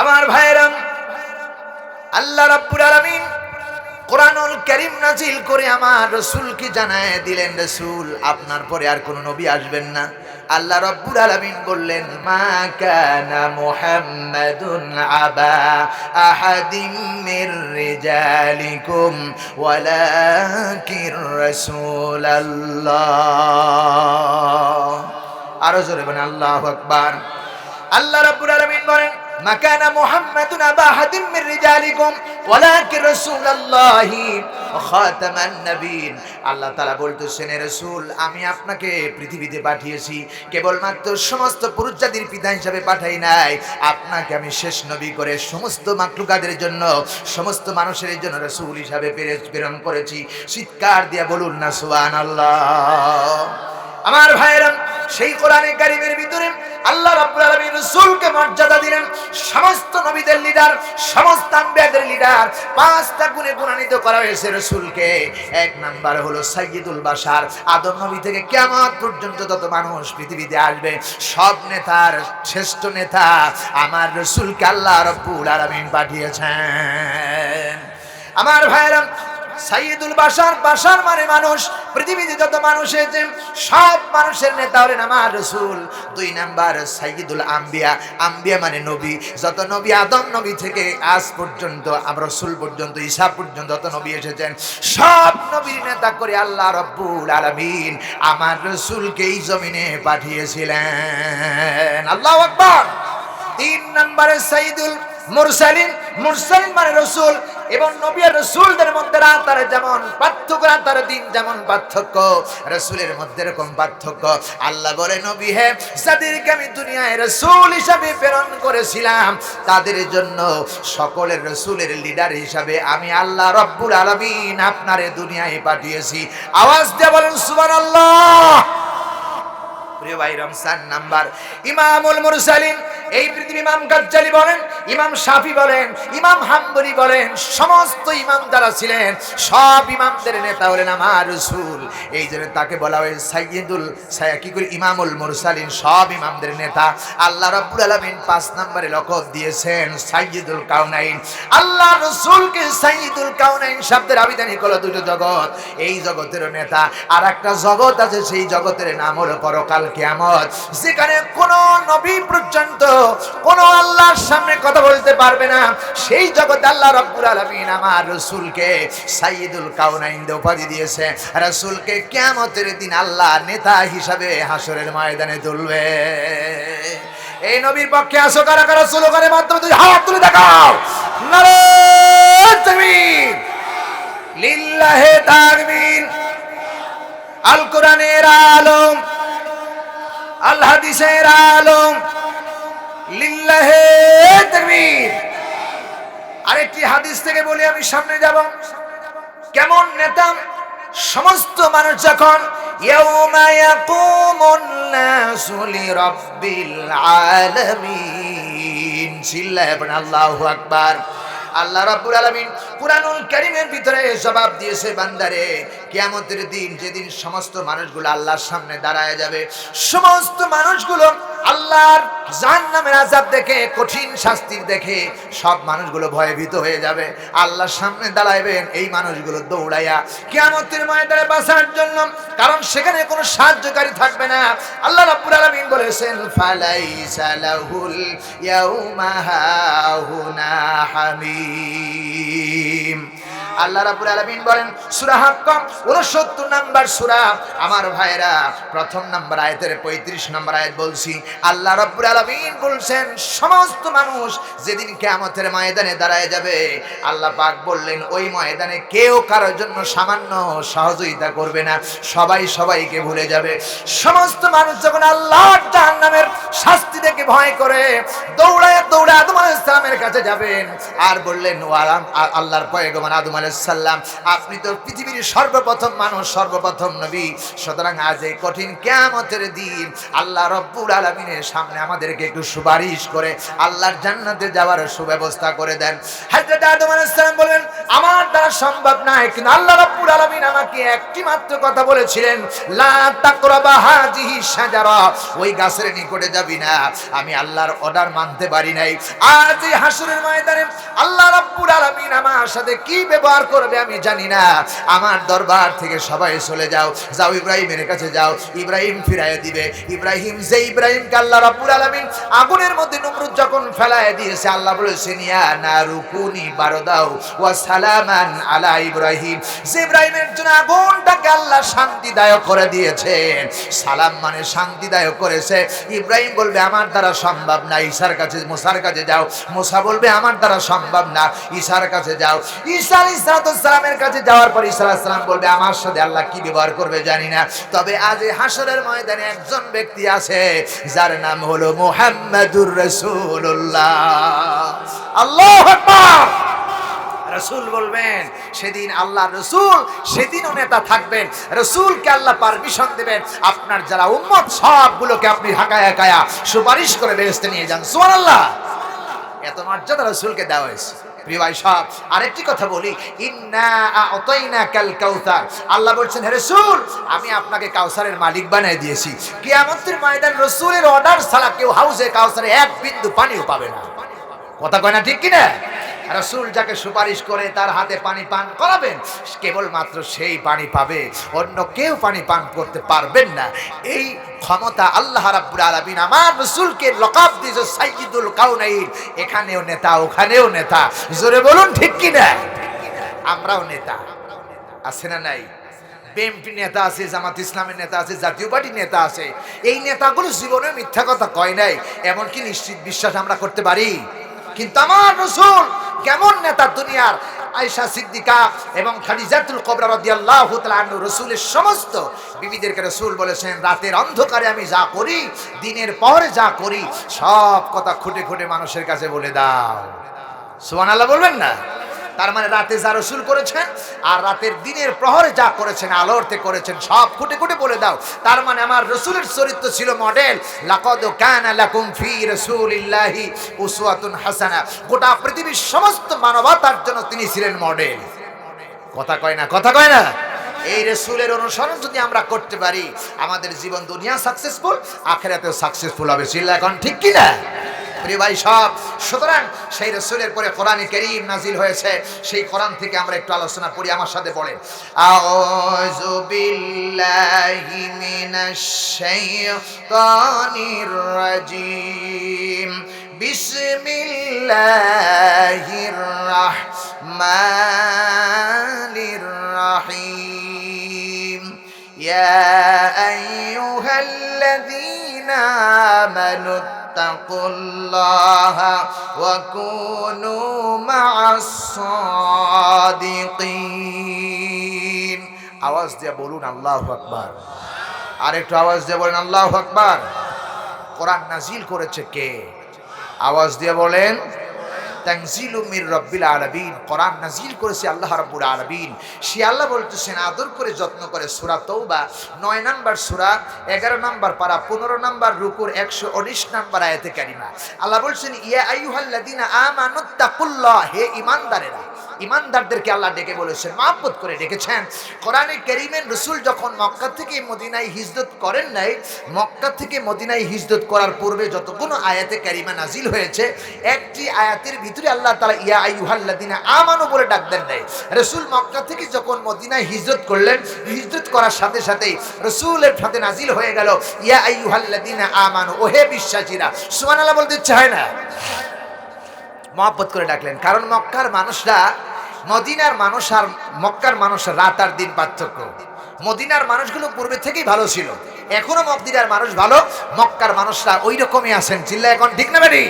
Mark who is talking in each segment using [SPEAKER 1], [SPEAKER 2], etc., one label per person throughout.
[SPEAKER 1] আমার ভাইরা, আল্লাহ রাব্বুল আলামিন কোরআনুল কারীম নাজিল করে আমার রাসূলকে জানায় দিলেন, রাসূল আপনার পরে আর কোন নবী আসবেন না। আল্লাহ রাব্বুল আলামিন বললেন, মা কানা মুহাম্মাদুন আবা আহাদিম মির রিজালিকুম ওয়ালাকির রাসূলুল্লাহ। আরো জোরে বলেন আল্লাহু আকবার। আল্লাহ রাব্বুল আলামিন বলেন, মা কানা মুহাম্মাদুন আবা আহাদিম মির রিজালিকুম ওয়ালাকির রাসূলুল্লাহি ওয়া খাতামান নবিয়্যিন। আল্লাহ তাআলা বলতেছেন, রাসূল আমি আপনাকে পৃথিবীতে পাঠিয়েছি কেবলমাত্র সমস্ত পুরুষ জাতির পিতা হিসেবে পাঠাই নাই, আপনাকে আমি শেষ নবী করে সমস্ত মাখলুকাতের জন্য, সমস্ত মানুষের জন্য রাসূল হিসেবে প্রেরণ করেছি। চিৎকার দিয়া বলুন না সুবহানাল্লাহ। আমার ভাইরা, সেই কোরআনে কারীমের ভিতরে আল্লাহ রাব্বুল আলামিন রাসূলকে মর্যাদা দিলেন সমস্ত নবীদের লিডার, সমস্ত আম্বিয়াদের লিডার। পাঁচটা গুণে গুণান্বিত করা হয়েছে রাসূলকে। এক নাম্বার হলো সাইয়্যিদুল বাশার। আদম নবী থেকে কিয়ামত পর্যন্ত যত মানুষ পৃথিবীতে আসবে সব নেতার শ্রেষ্ঠ নেতা আমার রাসূলকে আল্লাহ রাব্বুল আলামিন পাঠিয়েছেন। আমার ভাইরা, সাইয়্যিদুল বাশার, বাশার মানে মানুষ, পৃথিবীতে যত মানুষ এসেছে সব মানুষের নেতা হলেন আমার রাসূল। দুই নাম্বার সাইয়্যিদুল আম্বিয়া, আম্বিয়া মানে নবী, যত নবী আদম নবী থেকে আজ পর্যন্ত আমরা রাসূল পর্যন্ত ঈসা পর্যন্ত যত নবী এসেছেন সব নবীর নেতা করে আল্লাহ রাব্বুল আলামিন আমার রাসূলকে এই জমিনে পাঠিয়েছিলেন। আল্লাহু আকবার। তিন নম্বরে সাইয়্যিদুল মুরসালিন, মুরসালিন মানে রাসূল। এবং নবী আর রাসূলদের মধ্যে রাতের যেমন পার্থক্য, রাতের দিন যেমন পার্থক্য, রাসূলের মধ্যে এরকম পার্থক্য। আল্লাহ বলে, নবী হে, যাদেরকে আমি দুনিয়ায় রাসূল হিসাবে প্রেরণ করেছিলাম তাদের জন্য সকলের রাসূলের লিডার হিসাবে আমি আল্লাহ রাব্বুল আলামিন আপনারে দুনিয়ায় পাঠিয়েছি। আওয়াজ দিয়ে বলেন সুবহানাল্লাহ। প্রিয় ভাই, রমজান নাম্বার ইমামুল মুরসালিন। এই পৃথিবী ইমাম গাজ্জালি বলেন, ইমাম শাফি বলেন, ইমাম হাম্বলি বলেন, সমস্ত ইমাম যারা ছিলেন সব ইমামদের নেতা হলেন আমার রাসূল। এই জন্য তাকে বলা হয় সাইয়্যিদুল ইমামুল মুরসালিন, সব ইমামদের নেতা। আল্লাহ রাব্বুল আলামিন 5 নম্বরে লকব দিয়েছেন সাইয়্যিদুল কাউনাইন। আল্লাহ রাসূলকে সাইয়্যিদুল কাউনাইন শব্দের আবিধানিক হলো দুটো জগৎ। এই জগতের নেতা আর একটা জগৎ আছে, সেই জগতের নাম হলো পরকাল কিয়ামত, যেখানে কোন নবী পর্যন্ত কোন আল্লাহর সামনে কথা বলতে পারবে না। সেই জগতে আল্লাহ রাব্বুল আলামিন আমার রাসূলকে সাইয়্যিদুল কাউনাইন উপাধি দিয়েছে। রাসূলকে কিয়ামতের দিন আল্লাহ নেতা হিসাবে হাসরের ময়দানে তুলবে। এই নবীর পক্ষে আসো কারা কারা? স্লোগানের মাধ্যমে তুই হাত তুলে দেখাও। নারে তাকবীর, লিল্লাহি তাকবীর। আল কোরআনের আলম, আল হাদিসের আলম, লিল্লাহি তাকবীর। আরেকটি হাদিস থেকে বলি, আমি সামনে যাব। কেমন নেতা? সমস্ত মানুষ যখন ইয়াউমা ইয়াকুমুন নাসু লিরাব্বিল আলামিন, চিল্লায়ে বলেন আল্লাহু আকবার। আল্লাহ রাব্বুল আলামিন কুরআনুল কারীমের ভিতরে জবাব দিয়েছে, বান্দারে কিয়ামতের দিন যেদিন সমস্ত মানুষগুলো আল্লাহর সামনে দাঁড়ায় যাবে, সমস্ত মানুষগুলো আল্লাহর জাহান্নামের আযাব দেখে, কঠিন শাস্তির দেখে সব মানুষগুলো ভয়ভীত হয়ে যাবে। আল্লাহর সামনে দাঁড়াইবেন এই মানুষগুলো দৌড়াইয়া কিয়ামতের ময়দানে বাঁচার জন্য, কারণ সেখানে কোনো সাহায্যকারী থাকবে না। আল্লাহ রাব্বুল আলামিন বলেছেন, ফালাইসা লাহুল ইয়াউমা হাহুনা হামিম। আল্লাহ রাব্বুল আলামিন বলেন সূরা হাক্কাম 69 নম্বর সূরা। আমার ভাইরা, প্রথম নম্বর আয়াতের 35 নম্বর আয়াত বলছি। আল্লাহ রাব্বুল আলামিন বলছেন সমস্ত মানুষ যেদিন কিয়ামতের ময়দানে দাঁড়ায় যাবে, আল্লাহ পাক বললেন ওই ময়দানে কেউ কারোর জন্য সামান্য সহযোগিতা করবে না, সবাই সবাইকে ভুলে যাবে। সমস্ত মানুষ যখন আল্লাহর জাহান্নামের শাস্তি দেখে ভয় করে দৌড়ায় দৌড়ায় আদম আলাইহিস সালামের কাছে যাবেন আর বললেন, ও আল্লাহর পয়গম্বর আদম আলাইহিস সালাম, আপনি তো পৃথিবীর সর্বপ্রথম মানুষ, সর্বপ্রথম নবী, সুতরাং আজ এই কঠিন কিয়ামতের দিন আল্লাহ রাব্বুল আলামিনের সামনে আমাদেরকে একটু সুপারিশ করে আল্লাহর জান্নাতে যাওয়ার সুব্যবস্থা করে দেন। হযরত আদম আলাইহিস সালাম বলেন, আমার দ্বারা সম্ভব নয়, কিন্তু আল্লাহ রাব্বুল আলামিন আমাকে একটি মাত্র কথা বলেছিলেন, লা তাকরাবা হাযিহি শাজারা, ওই গাছের নিকটে যাবি না। আমি আল্লাহর অর্ডার মানতে পারি নাই। আজ এই হাসরের ময়দানে আল্লাহ রাব্বুল আলামিন আমার সাথে কি ব্যবহার করবে আমি জানি না। আমার দরবার থেকে সবাই চলে যাও, যাও ইব্রাহিমের কাছে যাও, ইব্রাহিম ফিরাইয়া দিবে। ইব্রাহিম যে ইব্রাহিমকে আল্লাহ রাব্বুল আলামিন আগুনের মধ্যে নমরুদ যখন ফেলাইয়া দিয়েছে, আল্লাহ বলেছেন ইয়া নারুকুনি বারদাও ওয়া সালামান আলা ইব্রাহিম। যে ইব্রাহিমের জন্য আগুনটাকে আল্লাহ শান্তিদায়ক করে দিয়েছেন, সালাম মানে শান্তিদায়ক করেছে। ইব্রাহিম বলবে আমার দ্বারা সম্ভব না, ঈসার কাছে মুসার কাছে যাও। মুসা বলবে আমার দ্বারা সম্ভব না, ঈসার কাছে যাও। ঈসা আলাইহিস সালামের কাছে যাওয়ার পর ঈসা আলাইহিস সালাম বলবে আমার সাথে আল্লাহ কি ব্যবহার করবে জানি না। তবে আজ এই হাসরের ময়দানে একজন ব্যক্তি আছে যার নাম হলো মুহাম্মাদুর রাসূলুল্লাহ। আল্লাহু আকবার। রাসূল বলবেন সেদিন আল্লাহ রাসূল সেদিনও নেতা থাকবেন, রাসূলকে আল্লাহ পারমিশন দিবেন আপনার যারা উম্মত সবগুলোকে আপনি হাকায়া হাকায়া সুপারিশ করে বেহেশতে নিয়ে যান। সুবহানাল্লাহ। এত মর্যাদা রাসূলকে দেওয়া হয়েছে। প্রিয় ভাই সব, আরেকটি কথা বলি, ইন্না আতাইনাকাল কাউসার। আল্লাহ বলছেন হে রাসূল আমি আপনাকে কাউসারের মালিক বানিয়ে দিয়েছি। কিয়ামতের ময়দান রাসূলের অর্ডার ছাড়া কেউ হাউজে কাউসারে এক বিন্দু পানিও পাবে না। কথা কয় না ঠিক কিনা? রাসূল যাকে সুপারিশ করে তার হাতে পানি পান করাবেন, কেবলমাত্র সেই পানি পাবে, অন্য কেউ পানি পান করতে পারবেন না। এই ক্ষমতা আল্লাহ রাব্বুল আলামিন আমার রাসূলকে লকাব দিয়েছে সাইয়্যিদুল কাউনাইন। এখানেও নেতা, ওখানেও নেতা। জোরে বলুন ঠিক কিনা? আমরাও নেতা, আছে না নাই? বিএনপি নেতা আছে, জামাত ইসলামের নেতা আছে, জাতীয় পার্টির নেতা আছে। এই নেতাগুলো জীবনে মিথ্যা কথা কয় নাই, এমনকি নিশ্চিত বিশ্বাস আমরা করতে পারি। কিন্তু আমার রাসূল কেমন নেতা দুনিয়ার! আয়েশা সিদ্দিকা এবং খাদিজাতুল কুবরা রাদিয়াল্লাহু তাআলা আনহু রাসূলের সমস্ত বিবিদেরকে রাসূল বলেছেন রাতের অন্ধকারে আমি যা করি, দিনের পরে যা করি, সব কথা খুঁটে খুঁটে মানুষের কাছে বলে দাও। সুবহানাল্লাহ বলবেন না? তার মানে রাতে যা রাসূল করেছেন আর রাতের দিনের প্রহরে যা করেছেন, আলোতে করেছেন, সব খুঁটে খুঁটে বলে দাও। তার মানে আমার রাসূলের চরিত্র ছিল মডেল। লাকাদ কানা লাকুম ফি রাসূলিল্লাহি উসওয়াতুন হাসানাহ। গোটা পৃথিবীর সমস্ত মানবতার জন্য তিনি ছিলেন মডেল। কথা কয় না? কথা কয় না? এই রাসূলের অনুসরণ যদি আমরা করতে পারি, আমাদের জীবন দুনিয়া সাকসেসফুল, আখিরাতেও সাকসেসফুল হবে। চিল্লা এখন ঠিক কি না? প্রিয় ভাই সব, সুতরাং সেই রাসূলের পরে কোরআনে কারীম নাজিল হয়েছে। সেই কোরআন থেকে আমরা একটু আলোচনা করি। আমার সাথে পড়েন, আউযু বিল্লাহি মিনাশ শাইতানির রাজীম, বিসমিল্লাহির রাহমানির রাহিম, ইয়া আইয়ুহাল্লাযীনা আমানু ইত্তাকুল্লাহা ওয়া কুনু মা'আস সাদিকিন। আওয়াজ দিয়ে বলুন আল্লাহু আকবার। আর একটু আওয়াজ দিয়ে বলেন আল্লাহু আকবার। কোরআন নাজিল করেছে কে? আওয়াজ দিয়ে বলেন তানজিলু মির রাব্বিল আলামিন। কোরআন নাজিল করেছে আল্লাহ রাব্বুল আলামিন। সে আল্লাহ বলতেছেন আদর করে যত্ন করে সূরা তওবা 9 নম্বর সূরা 11 নম্বর পারা 15 নম্বর রুকুর 119 নম্বর আয়াতে কারিমা আল্লাহ বলছেন ইয়া আইয়ুহাল্লাযীনা আমানুত্তাকুল্লাহ। হে ঈমানদারেরা, ঈমানদারদেরকে আল্লাহ ডেকে বলেছেন, মহব্বত করে ডেকেছেন। কোরআনে কারীমের রাসূল যখন মক্কা থেকে মদিনায় হিজরত করেন নাই, মক্কা থেকে মদিনায় হিজরত করার পূর্বে যতগুলো আয়াতে কারিমা নাজিল হয়েছে, একটি আয়াতের ভিতরে আল্লাহ তাআলা ইয়া আইয়ুহাল্লাযীনা আমানু বলে ডাক দেন নাই। রাসূল মক্কা থেকে যখন মদিনায় হিজরত করলেন, হিজরত করার সাথে সাথেই রাসূলের সাথে নাজিল হয়ে গেল ইয়া আইয়ুহাল্লাযীনা আমানু, ওহে বিশ্বাসীরা। সুবহানাল্লাহ বলতে ইচ্ছা হয় না? মহব্বত করে ডাকলেন, কারণ মক্কার মানুষরা, মদিনার মানুষ আর মক্কার মানুষ রাত আর দিন পার্থক্য। মদিনার মানুষগুলো পূর্বে থেকেই ভালো ছিল, এখনো মদিনার মানুষ ভালো, মক্কার মানুষরা ওই রকমই আছেন। চিল্লা এখন ঠিক না বেটি?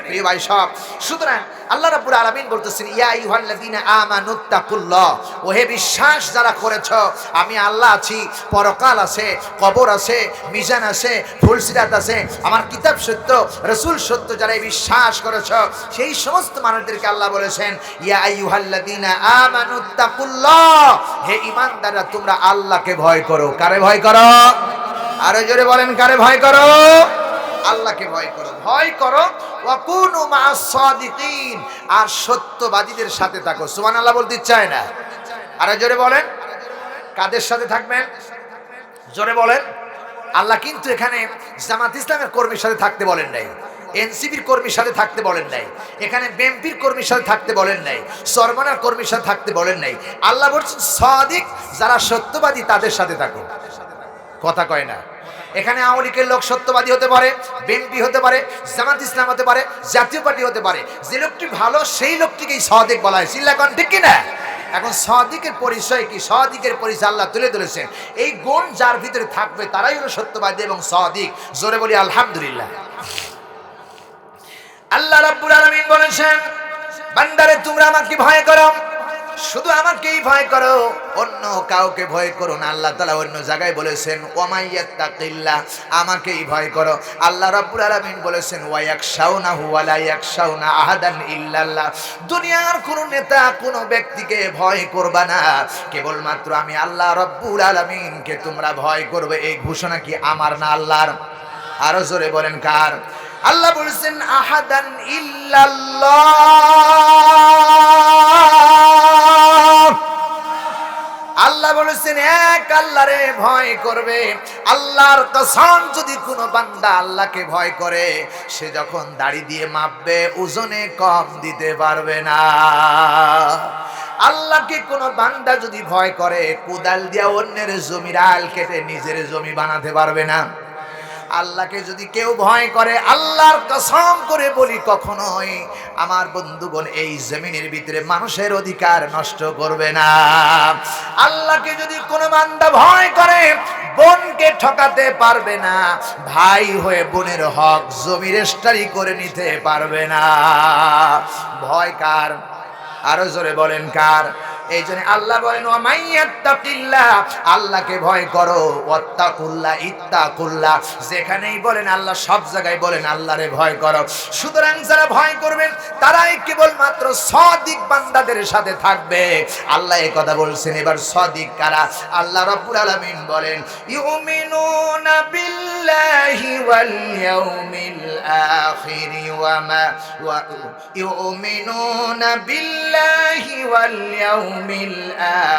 [SPEAKER 1] প্রিয় ভাই সব, সুতরাং আল্লাহ রাব্বুল আলামিন বলতেছেন ইয়া আইয়ুহাল্লাযীনা আমানুত্তাকুল্লাহ, ওহে বিশ্বাস যারা করেছো আমি আল্লাহ আছি, পরকাল আছে, কবর আছে, মিজান আছে, ফুলসিরাত আছে, আমার কিতাব সত্য, রাসূল সত্য, যারা বিশ্বাস করেছো সেই সমস্ত মানুষদেরকে আল্লাহ বলেছেন ইয়া আইয়ুহাল্লাযীনা আমানুত্তাকুল্লাহ, হে ঈমানদাররা তোমরা আল্লাহকে ভয় করো। কারে ভয় করো? আরো জোরে বলেন, কারে ভয় করো? আল্লাহকে ভয় করো। ভয় করো ওয়া কুনু মা'আস সাদিকিন, আর সত্যবাদীদের সাথে থাকো। সুবহানাল্লাহ বলতে চায় না? আরে জোরে বলেন, কাদের সাথে থাকবেন? জোরে বলেন। আল্লাহ কিন্তু এখানে জামাত ইসলামের কর্মীর সাথে থাকতে বলেন নাই, এনসিপির কর্মীর সাথে থাকতে বলেন নাই, এখানে বিএনপির কর্মীর সাথে থাকতে বলেন নাই, সরমানার কর্মীর সাথে থাকতে বলেন নাই। আল্লাহ বলছেন সাদিক যারা সত্যবাদী তাদের সাথে থাকো। কথা কয় না। এখানে আওয়ামী লীগের লোক সত্যবাদী হতে পারে, বিএনপি হতে পারে, জামাত ইসলাম হতে পারে, জাতীয় পার্টি হতে পারে। যে লোকটি ভালো সেই লোকটিকেই সাদিক বলা হয়। চিল্লা কোন ঠিক কিনা? এখন সাদিকের পরিচয় কি? সাদিকের পরিচয় আল্লাহ তুলে ধরেছেন। এই গুণ যার ভিতরে থাকবে তারাই হলো সত্যবাদী এবং সাদিক। জোরে বলি আলহামদুলিল্লাহ। আল্লাহ রাব্বুল আলামিন বলেছেন, বান্দারে তোমরা আমাকে ভয় করো, শুধু আমাকেই ভয় করো, অন্য কাউকে ভয় করো না। আল্লাহ তাআলা অন্য জায়গায় বলেছেন ওয়ামাইয়াত্তাকিল্লাহ, আমাকেই ভয় করো। আল্লাহ রাব্বুল আলামিন বলেছেন ওয়ায়াকশাউনাহু ওয়া লা ইয়াকশাউনা আহাদান ইল্লাল্লাহ, দুনিয়ার কোন নেতা কোন ব্যক্তিকে ভয় করবা না, কেবলমাত্র আমি আল্লাহ রাব্বুল আলামিনকে তোমরা ভয় করবে। এই ঘোষণা কি আমার না আল্লাহর? আরো জোরে বলেন কার? আল্লাহ বলেছেন আহাদান ইল্লাল্লাহ, আল্লাহ বলেছেন এক আল্লাহরে ভয় করবে। আল্লাহর কসম, যদি কোনো বান্দা আল্লাহকে ভয় করে সে যখন দাড়ি দিয়ে মাপবে ওজনে কম দিতে পারবে না। আল্লাহকে কোনো বান্দা যদি ভয় করে কোদাল দিয়া অন্যের জমির আল কেটে নিজের জমি বানাতে পারবে না। আল্লাহকে যদি কেউ ভয় করে, আল্লাহর কসম করে বলি কখনোই আমার বন্ধুগণ এই জমিনের ভিতরে মানুষের অধিকার নষ্ট করবে না। আল্লাহকে যদি কোনো বান্দা ভয় করে বোনকে ঠকাতে পারবে না, ভাই হয়ে বোনের হক জমি রেজিস্ট্রি করে নিতে পারবে না। ভয় কার? আরো জোরে বলেন কার? এই জন্য আল্লাহ বলেন ওয়ামাইয়াত্তাকিল্লাহ, আল্লাহকে ভয় করো, ওয়াত্তাকুল্লাহ ইত্তাকুল্লাহ, যেখানেই বলেন আল্লাহ সব জায়গায় বলেন আল্লাহরে ভয় করো। সুতরাং যারা ভয় করবেন তারাই কেবলমাত্র সাদিক বান্দাদের সাথে থাকবে। আল্লাহ এই কথা বলছেন। এবার সাদিক কারা? আল্লাহ রাব্বুল আলামিন বলেন ইউমিনুনা বিল্লাহি ওয়াল ইয়াউমিল আখির ওয়া ইউমিনুনা বিল্লাহি ওয়াল ইয়াউমিল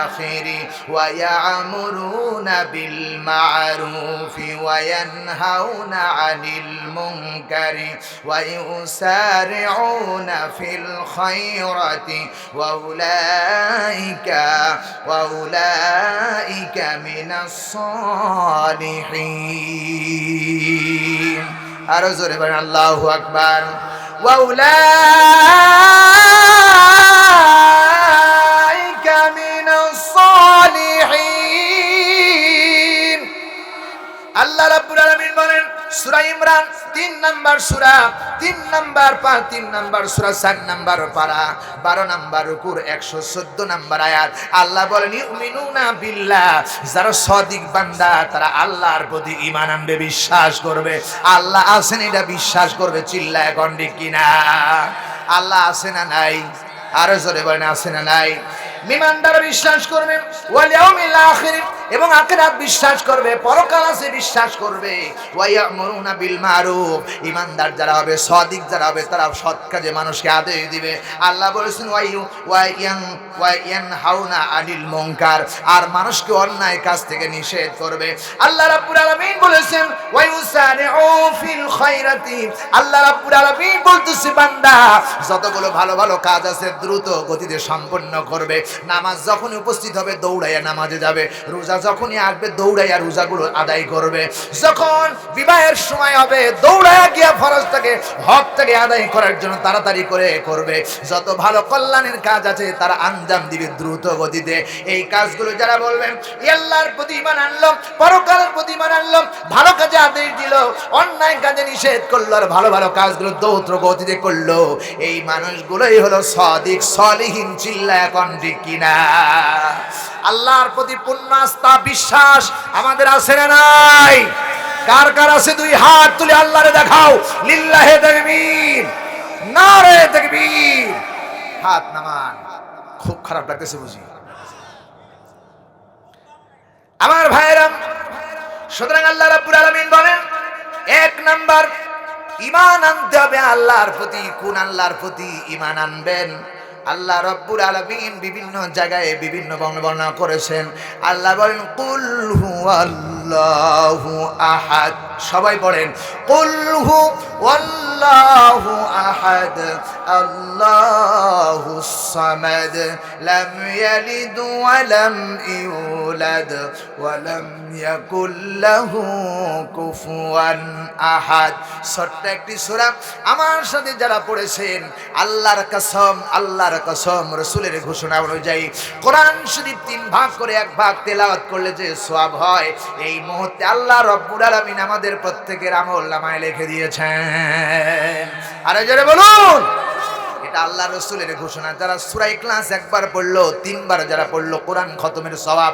[SPEAKER 1] আখির ওয়া ইয়ামুরুনা বিল মা'রুফি ওয়া ইয়ানহাউনা আনিল মুনকারি ওয়া ইউসারিউনা ফিল খায়রাতি ওয়া উলাইকা মিনাস সালিহিন। আরো জোরে বলেন আল্লাহু আকবার। ওয়া উলাইকা মিনাস সালিহিন। আল্লাহ রাব্বুল আলামিন বলেন সূরা ইমরান 3 নাম্বার সূরা, 3 নাম্বার 3 নাম্বার সূরা 4 নাম্বার পারা 12 নাম্বার রুকুর 114 নাম্বার আয়াত। আল্লাহ বলেন ইউমিনুনা বিল্লাহ, যারা সাদিক বান্দা তারা আল্লাহর প্রতি ঈমান আনবে, বিশ্বাস করবে। আল্লাহ আছেন এটা বিশ্বাস করবে। চিল্লায় এখন ঠিক কিনা? আল্লাহ আছে না নাই? আরো জোরে বলেন আছে না নাই? ঈমানদার বিশ্বাস করবে, ওয়াল ইয়াউমিল আখির, এবং আখিরাত বিশ্বাস করবে, পরকাল আছে বিশ্বাস করবে। ওয়া ইয়ামুরুনা বিল মা'রুফ, ঈমানদার যারা হবে, সাদিক যারা হবে তারা সৎ কাজে মানুষকে আদেশ দিবে। আল্লাহ বলেছেন ওয়া ইয়ানহাউনা আনিল মুনকার, আর মানুষকে অন্যায় কাজ থেকে নিষেধ করবে। আল্লাহ রাব্বুল আলামিন বলেছেন ওয়া ইউসারিউ ফিল খায়রাতি, আল্লাহ রাব্বুল আলামিন বলতেছে বান্দা যতগুলো ভালো ভালো কাজ আছে দ্রুত গতিতে সম্পন্ন করবে। নামাজ যখন উপস্থিত হবে দৌড়াইয়া নামাজে যাবে, রোজা যখনই আসবে দৌড়াইয়া রোজাগুলো আদায় করবে, যখন বিবাহের সময় হবে দৌড়াইয়া গিয়া ফরজটাকে হকটাকে আদায় করার জন্য তাড়াতাড়ি করে করবে। যত ভালো কল্যাণের কাজ আছে তারা আঞ্জাম দিবে দ্রুত গতিতে। এই কাজগুলো যারা বলবেন আল্লাহর প্রতি ঈমান আনলো, পরকালের প্রতি ঈমান আনলো, ভালো কাজে আদেশ দিল, অন্যায় কাজে নিষেধ করলো, আর ভালো ভালো কাজগুলো দ্রুত গতিতে করলো, এই মানুষগুলোই হলো সাদিক সালিহিন। চিল্লায় এখন ঠিক কিনা? আল্লাহর প্রতি পূর্ণ আস্থা বিশ্বাস আমাদের আছে না নাই? কার কার আছে? দুই হাত তুলে আল্লাহরে দেখাও। লিল্লাহে তাকবীর, নারে তাকবীর। হাত নামান। খুব খারাপ লাগতেছে বুঝি আমার ভাইরা। সুতরাং আল্লাহ রাব্বুল আলামিন বলেন 1 নাম্বার ঈমান আনতে হবে আল্লাহর প্রতি। কোন আল্লাহর প্রতি ঈমান আনবেন? আল্লাহ রাব্বুল আলামিন বিভিন্ন জায়গায় বিভিন্ন বর্ণনা করেছেন। আল্লাহ বলেন কুল হুয়াল্লাহু আহাদ, সবাই বলেন কুল ওয়াল্লাহু আহাদ আল্লাহুস সামাদ লাম ইয়ালিদ ওয়া লাম ইউলাদ ওয়া লাম ইয়াকুল লাহু কুফুয়ান আহাদ। ছোট্ট একটি সূরা আমার সাথে যারা পড়েছেন, আল্লাহর কসম রাসূলের ঘোষণা অনুযায়ী কোরআন শরীফ 3 ভাগ করে 1 ভাগ তেলাওয়াত করলে যে সওয়াব হয়, এই মুহূর্তে আল্লাহ রাব্বুল আলামিন আমাদের প্রত্যেকের আমলনামায় লিখে দিয়েছেন। আরে জোরে বলুন, এটা আল্লাহ রাসূলের ঘোষণা। যারা সূরা ইখলাস একবার পড়লো, 3 বার যারা পড়লো, কোরআন খতমের সওয়াব।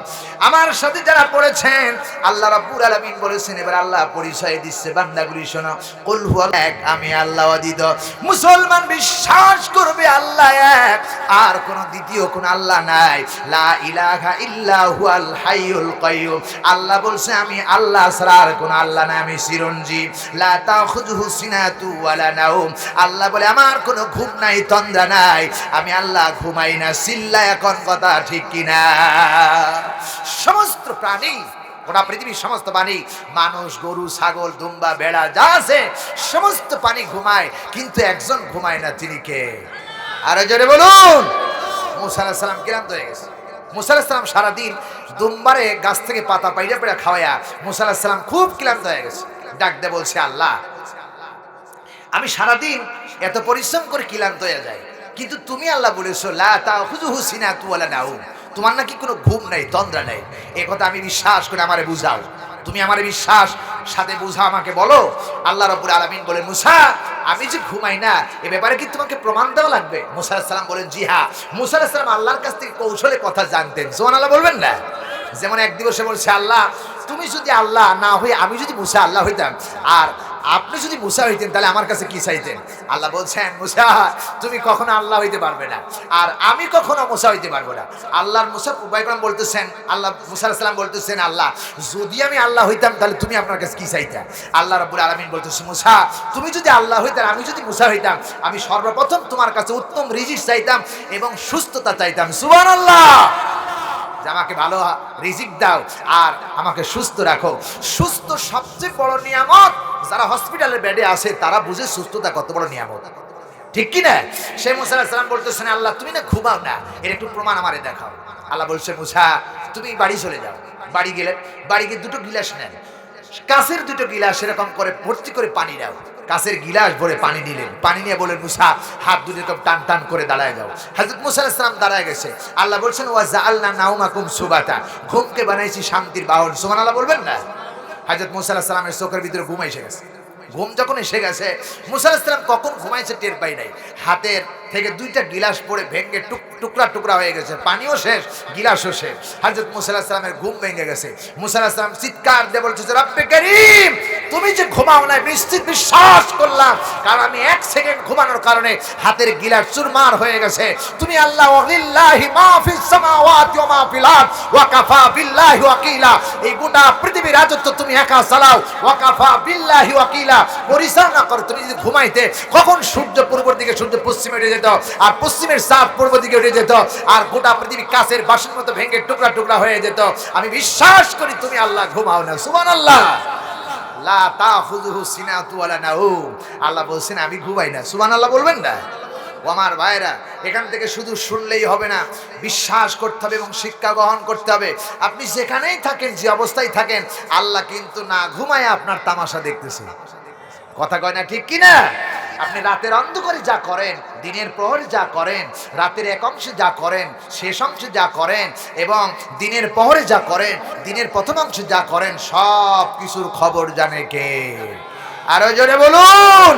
[SPEAKER 1] আমার সাথে যারা পড়েছেন, আল্লাহ রাব্বুল আলামিন বলেছেন, এবার আল্লাহ পরিচয় দিচ্ছে, বান্দাগুলি শোনো, কুল হুয়া এক, আমি আল্লাহ ওয়াহিদ। মুসলমান বিশ্বাস করবে আল্লাহ এক, আর কোন দ্বিতীয় কোন আল্লাহ নাই। লা ইলাহা ইল্লা হুয়াল হাইয়ুল কাইয়ুম। আল্লাহ বলছে আমি আল্লাহ ছাড়া আর কোন আল্লাহ নাই, আমি চিরঞ্জীব। লা তাখুযুহু সিনাতু ওয়ালা নাওম। আল্লাহ বলে আমার কোনো ঘুম নাই, তন্দ্রা নাই, আমি আল্লাহ ঘুমাই না। চিল্লা এখন কথা ঠিক কিনা? সমস্ত প্রাণী, গোটা পৃথিবীর সমস্ত প্রাণী, মানুষ, গরু, ছাগল, দুম্বা, বেড়া যা আছে সমস্ত প্রাণী ঘুমায়, কিন্তু একজন ঘুমায় না, তিনি কে? আরে জোরে বলুন। মুসা আলাইহিস সালাম ক্লান্ত হয়ে গেছে। মুসা আলাইহিস সালাম সারাদিন দুম্বারে গাছ থেকে পাতা পাইড়া পাইড়া খাওয়ায়া মুসা আলাইহিস সালাম খুব ক্লান্ত হয়ে গেছে। ডাক দিয়ে বলছে, আল্লাহ আমি সারাদিন এত পরিশ্রম করে ক্লান্ত হয়ে যাই, কিন্তু তুমি আল্লাহ বলেছো লা তাখুযুহু সিনাতু ওয়ালা নাওম, তোমার নাকি কোনো ঘুম নাই, তন্দ্রা নাই। এই কথা আমি বিশ্বাস করে আমারে বুঝাও, তুমি আমারে বিশ্বাস সাথে বুঝা আমাকে বলো। আল্লাহ রাব্বুল আলামিন বলেন, মুসা আমি যে ঘুমাই না এ ব্যাপারে কি তোমাকে প্রমাণ দেওয়া লাগবে? মুসা আলাইহিস সালাম বলেন, জি হ্যাঁ। মুসা আলাইহিস সালাম আল্লাহর কাছ থেকে কৌশলে কথা জানতেন, সুবহানাল্লাহ বলবেন না? যেমন এক দিবসে বলছে, আল্লাহ তুমি যদি আল্লাহ না হয়ে আমি যদি মুসা আল্লাহ হইতাম, আর আপনি যদি মুসা হইতেন, তাহলে আমার কাছে কি চাইতেন? আল্লাহ বলছেন, মুসা তুমি কখনো আল্লাহ হইতে পারবে না, আর আমি কখনো মুসা হইতে পারবো না। আল্লাহর মুসা পায়গাম্বর বলতেছেন, আল্লাহ মুসা আলাইহিস সালাম বলতেছেন, আল্লাহ যদি আমি আল্লাহ হইতাম তাহলে তুমি আপনার কাছে কি চাইতা? আল্লাহ রাব্বুল আলামিন বলতেছেন, মুসা তুমি যদি আল্লাহ হইতেন, আমি যদি মুসা হইতাম, আমি সর্বপ্রথম তোমার কাছে উত্তম রিজিক চাইতাম এবং সুস্থতা চাইতাম। সুবহানাল্লাহ। যে আমাকে ভালো রিজিক দাও আর আমাকে সুস্থ রাখো। সুস্থ সবচেয়ে বড় নিয়ামত। যারা হসপিটালের বেডে আছে তারা বুঝে সুস্থতা কত বড় নিয়ামত, ঠিক কি না? সেই মুসা আলাইহিস সালাম বলতেছেন, আল্লাহ তুমি না ঘুমাও না, এর একটু প্রমাণ আমারে দেখাও। আল্লাহ বলছে, মুসা তুমি বাড়ি চলে যাও। বাড়ি গেলেন, বাড়ি গিয়ে 2টো গিলাস নেন, কাঁচের 2টো গিলাস এরকম করে ভর্তি করে পানি দাও। কাঁচের গিলাস ভরে পানি নিলেন, পানি নিয়ে বলেন, মুসা হাত দুটো এরকম টান টান করে দাঁড়ায় যাও। হযরত মুসা আলাইহিস সালাম দাঁড়ায় গেছে। আল্লাহ বলছেন, ওয়া জাআলনা নাওমাকুম সুবাতা, ঘুমকে বানাইছি শান্তির বাহন। সুবহানাল্লাহ বলবেন না? হযরত মুসা আলাইহিস সালামের চোখের ভিতরে ঘুম এসে গেছে। ঘুম যখন এসে গেছে, মুসা আলাইহিস সালাম কখন ঘুমাইছে টের পাই নাই। হাতের থেকে 2টা গিলাস পড়ে ভেঙে টুকরা টুকরা হয়ে গেছে, পানিও শেষ, গিলাসও শেষ। হযরত মুসা আলাইহিস সালামের ঘুম ভেঙে গেছে। মুসা আলাইহিস সালাম চিৎকার দিয়ে বলছে, রব্বে কারীম তুমি যে ঘুমাও না নিশ্চিত বিশ্বাস করলাম, কারণ আমি 1 সেকেন্ড ঘুমানোর কারণে হাতের গিলাস চুরমার হয়ে গেছে। তুমি আল্লাহ, ওয়ালিল্লাহি মা ফিস সামাওয়াতি ওয়া মা ফিল আরদ ওয়া কাফা বিল্লাহি ওয়াকিলা, এই গোটা পৃথিবীর রাজত্ব তুমি একা চালাও। ওয়া কাফা বিল্লাহি ওয়াকিলা, পরিচালনা করো। তুমি যদি ঘুমাইতে, কখন সূর্য পূর্ব দিকে, সূর্য পশ্চিমে উঠে যেত, আর পশ্চিমের চাঁদ পূর্ব দিকে উঠে যেত, আর গোটা পৃথিবী কাচের বাসনের মতো ভেঙে টুকরা টুকরা হয়ে যেত। আমি বিশ্বাস করি তুমি আল্লাহ ঘুমাও না। সুবহানাল্লাহ। লা তাখুযুহু সিনাতু ওয়ালা নাওম। আল্লাহ বলছেন আমি ঘুমাই না। সুবহানাল্লাহ বলবেন না? ও আমার ভাইরা, এখান থেকে শুধু শুনলেই হবে না, বিশ্বাস করতে হবে এবং শিক্ষা গ্রহণ করতে হবে। আপনি যেখানেই থাকেন, যে অবস্থায় থাকেন, আল্লাহ কিন্তু না ঘুমায় আপনার তামাশা দেখতেছে। কথা কয় না, ঠিক কিনা? আপনি রাতের অন্ধকারে যা করেন, দিনের প্রহরে যা করেন, রাতের এক অংশে যা করেন, শেষ অংশে যা করেন, এবং দিনের প্রহরে যা করেন, দিনের প্রথম অংশে যা করেন, সব কিছুর খবর জানে কে? আরো জোরে বলুন।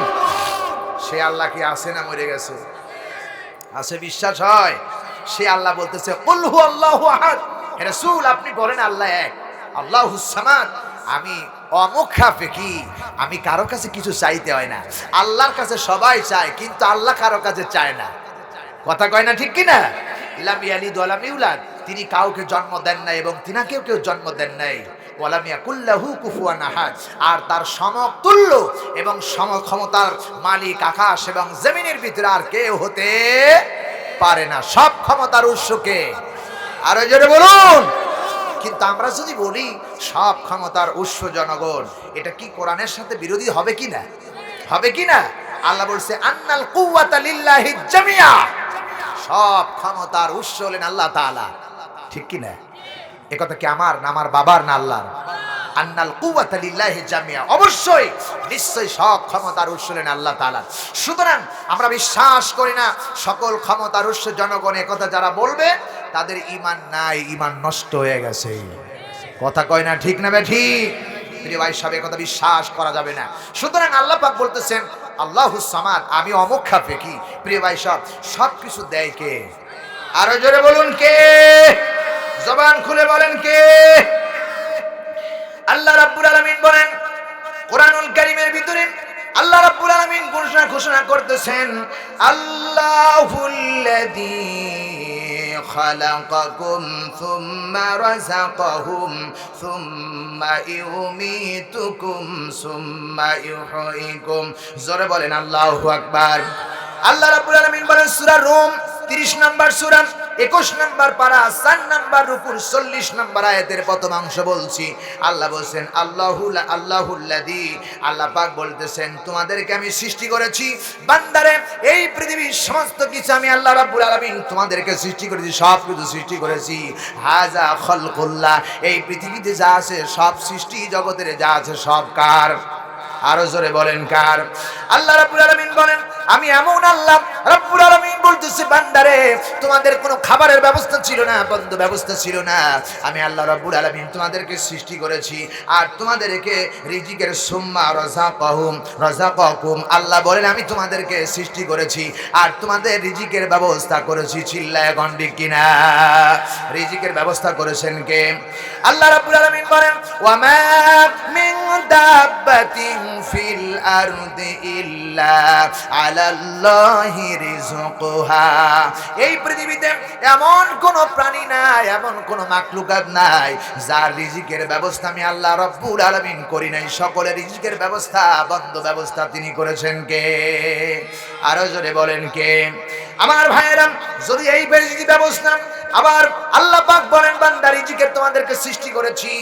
[SPEAKER 1] সে আল্লাহ কি আছে না মরে গেছে? আছে, বিশ্বাস হয়? সে আল্লাহ বলতেছে, কুল হু আল্লাহু আহাদ। হে রাসূল আপনি বলেন আল্লাহ এক, আল্লাহুস সামাদ। আমি অমুখাপেক্ষী, আমি কারো কাছে কিছু চাইতে হয় না। আল্লাহর কাছে সবাই চায়, কিন্তু আল্লাহ কারো কাছে চায় না। কথা কয় না, ঠিক কিনা? লাম ইয়ালিদ ওয়া লাম ইউলাদ, তিনি কাউকে জন্ম দেন নাই এবং তিনাকেও কেউ জন্ম দেন নাই। ওয়া লাম ইয়াকুল লাহু কুফুয়ান আহাদ, আর তার সমতুল্য এবং সমক্ষমতার মালিক আকাশ এবং জমিনের ভিতরে আর কেউ হতে পারে না। সব ক্ষমতার উৎস কে? আরো জোরে বলুন। কিন্তু আমরা যদি বলি সব ক্ষমতার উৎস জনগণ, এটা কি কোরআনের সাথে বিরোধী হবে কি না? হবে কি না? আল্লাহ বলছে আন্নাল কুওয়াতা লিল্লাহি জামিয়া, সব ক্ষমতার উৎস হলেন আল্লাহ তাআলা। ঠিক কি না? এ কথা কি আমার না আমার বাবার না আল্লাহর? আন্নাল কুওয়াতা লিল্লাহি জামিয়া, অবশ্যই নিশ্চয়ই সব ক্ষমতার উৎস হলেন আল্লাহ তাআলা। সুতরাং আমরা বিশ্বাস করি না সকল ক্ষমতার উৎস জনগণ, এ কথা যারা বলবে তাদের ঈমান নাই, ঈমান নষ্ট হয়ে গেছে। কথা কয় না ঠিক না ঠিক? প্রিয় ভাই সব কথা বিশ্বাস করা যাবে না। সুতরাং আল্লাহ পাক বলতেছেন আল্লাহুস সামাদ, আমি অমুখাপেক্ষী। প্রিয় ভাই সব কিছু দেয় কে? আরো জোরে বলুন কে? জবান খুলে বলেন কে? আল্লাহ রাব্বুল আলামিন বলেন কোরআনুল কারীমের ভিতরে, আল্লাহ রাব্বুল আলামিন ঘোষণা করতেছেন আল্লাহুল্লাযী খালাকাকুম সুম্মা রাযাকাহুম সুম্মা ইউমীতুকুম সুম্মা ইউহয়ীকুম। জোরে বলেন আল্লাহু আকবার। আল্লাহ রাব্বুল আলামিন বলেন সূরা রুম 30 নম্বর সূরা 21 নম্বর পারা 4 নম্বর রুকুর 40 নম্বর আয়াতের প্রথম অংশ বলছি। আল্লাহ বলেন আল্লাহুল্লাযী, আল্লাহ পাক বলতেছেন তোমাদেরকে আমি সৃষ্টি করেছি বান্দারে, এই পৃথিবীর সমস্ত কিছু আমি আল্লাহ রাব্বুল আলামিন তোমাদেরকে সৃষ্টি করেছি, সব কিছু সৃষ্টি করেছি। হাযা খালকুল্লাহ, এই পৃথিবীতে যা আছে সব সৃষ্টি জগতের যা আছে সব কার? আরো জোরে বলেন কার? আল্লাহ রাব্বুল আলামিন বলেন আমি এমন আল্লাহ রাব্বুল আলামিন বলতেছি বান্দারে তোমাদের কোনো খাবারের ব্যবস্থা ছিল না, বন্ধ ব্যবস্থা ছিল না, আমি আল্লাহ রাব্বুল আলামিন তোমাদেরকে সৃষ্টি করেছি আর তোমাদেরকে রিজিকের সুম্মা রাযাকাকুম, আল্লাহ বলেন আমি তোমাদেরকে সৃষ্টি করেছি আর তোমাদের রিজিকের ব্যবস্থা করেছি। চিল্লায় এখন ঠিক কিনা? রিজিকের ব্যবস্থা করেছেন কে? আল্লাহ রাব্বুল আলামিন বলেন ওয়া মা মিন দাব্বাতিন ফিল আরদি ইল্লা আলাল্লাহি রিজকুহা, এই পৃথিবীতে এমন কোন প্রাণী নাই, এমন কোন মাখলুকাত নাই যার রিজিকের ব্যবস্থা আমি আল্লাহ রাব্বুল আলামিন করি নাই। সকলের রিজিকের ব্যবস্থা, বন্ধ ব্যবস্থা তিনি করেছেন কে? আরো জোরে বলেন কে? আমার ভাইয়েরা, যদি এই রিজিকের ব্যবস্থা আবার আল্লাহ পাক বলেন বান্দা রিজিকের তোমাদেরকে সৃষ্টি করেছি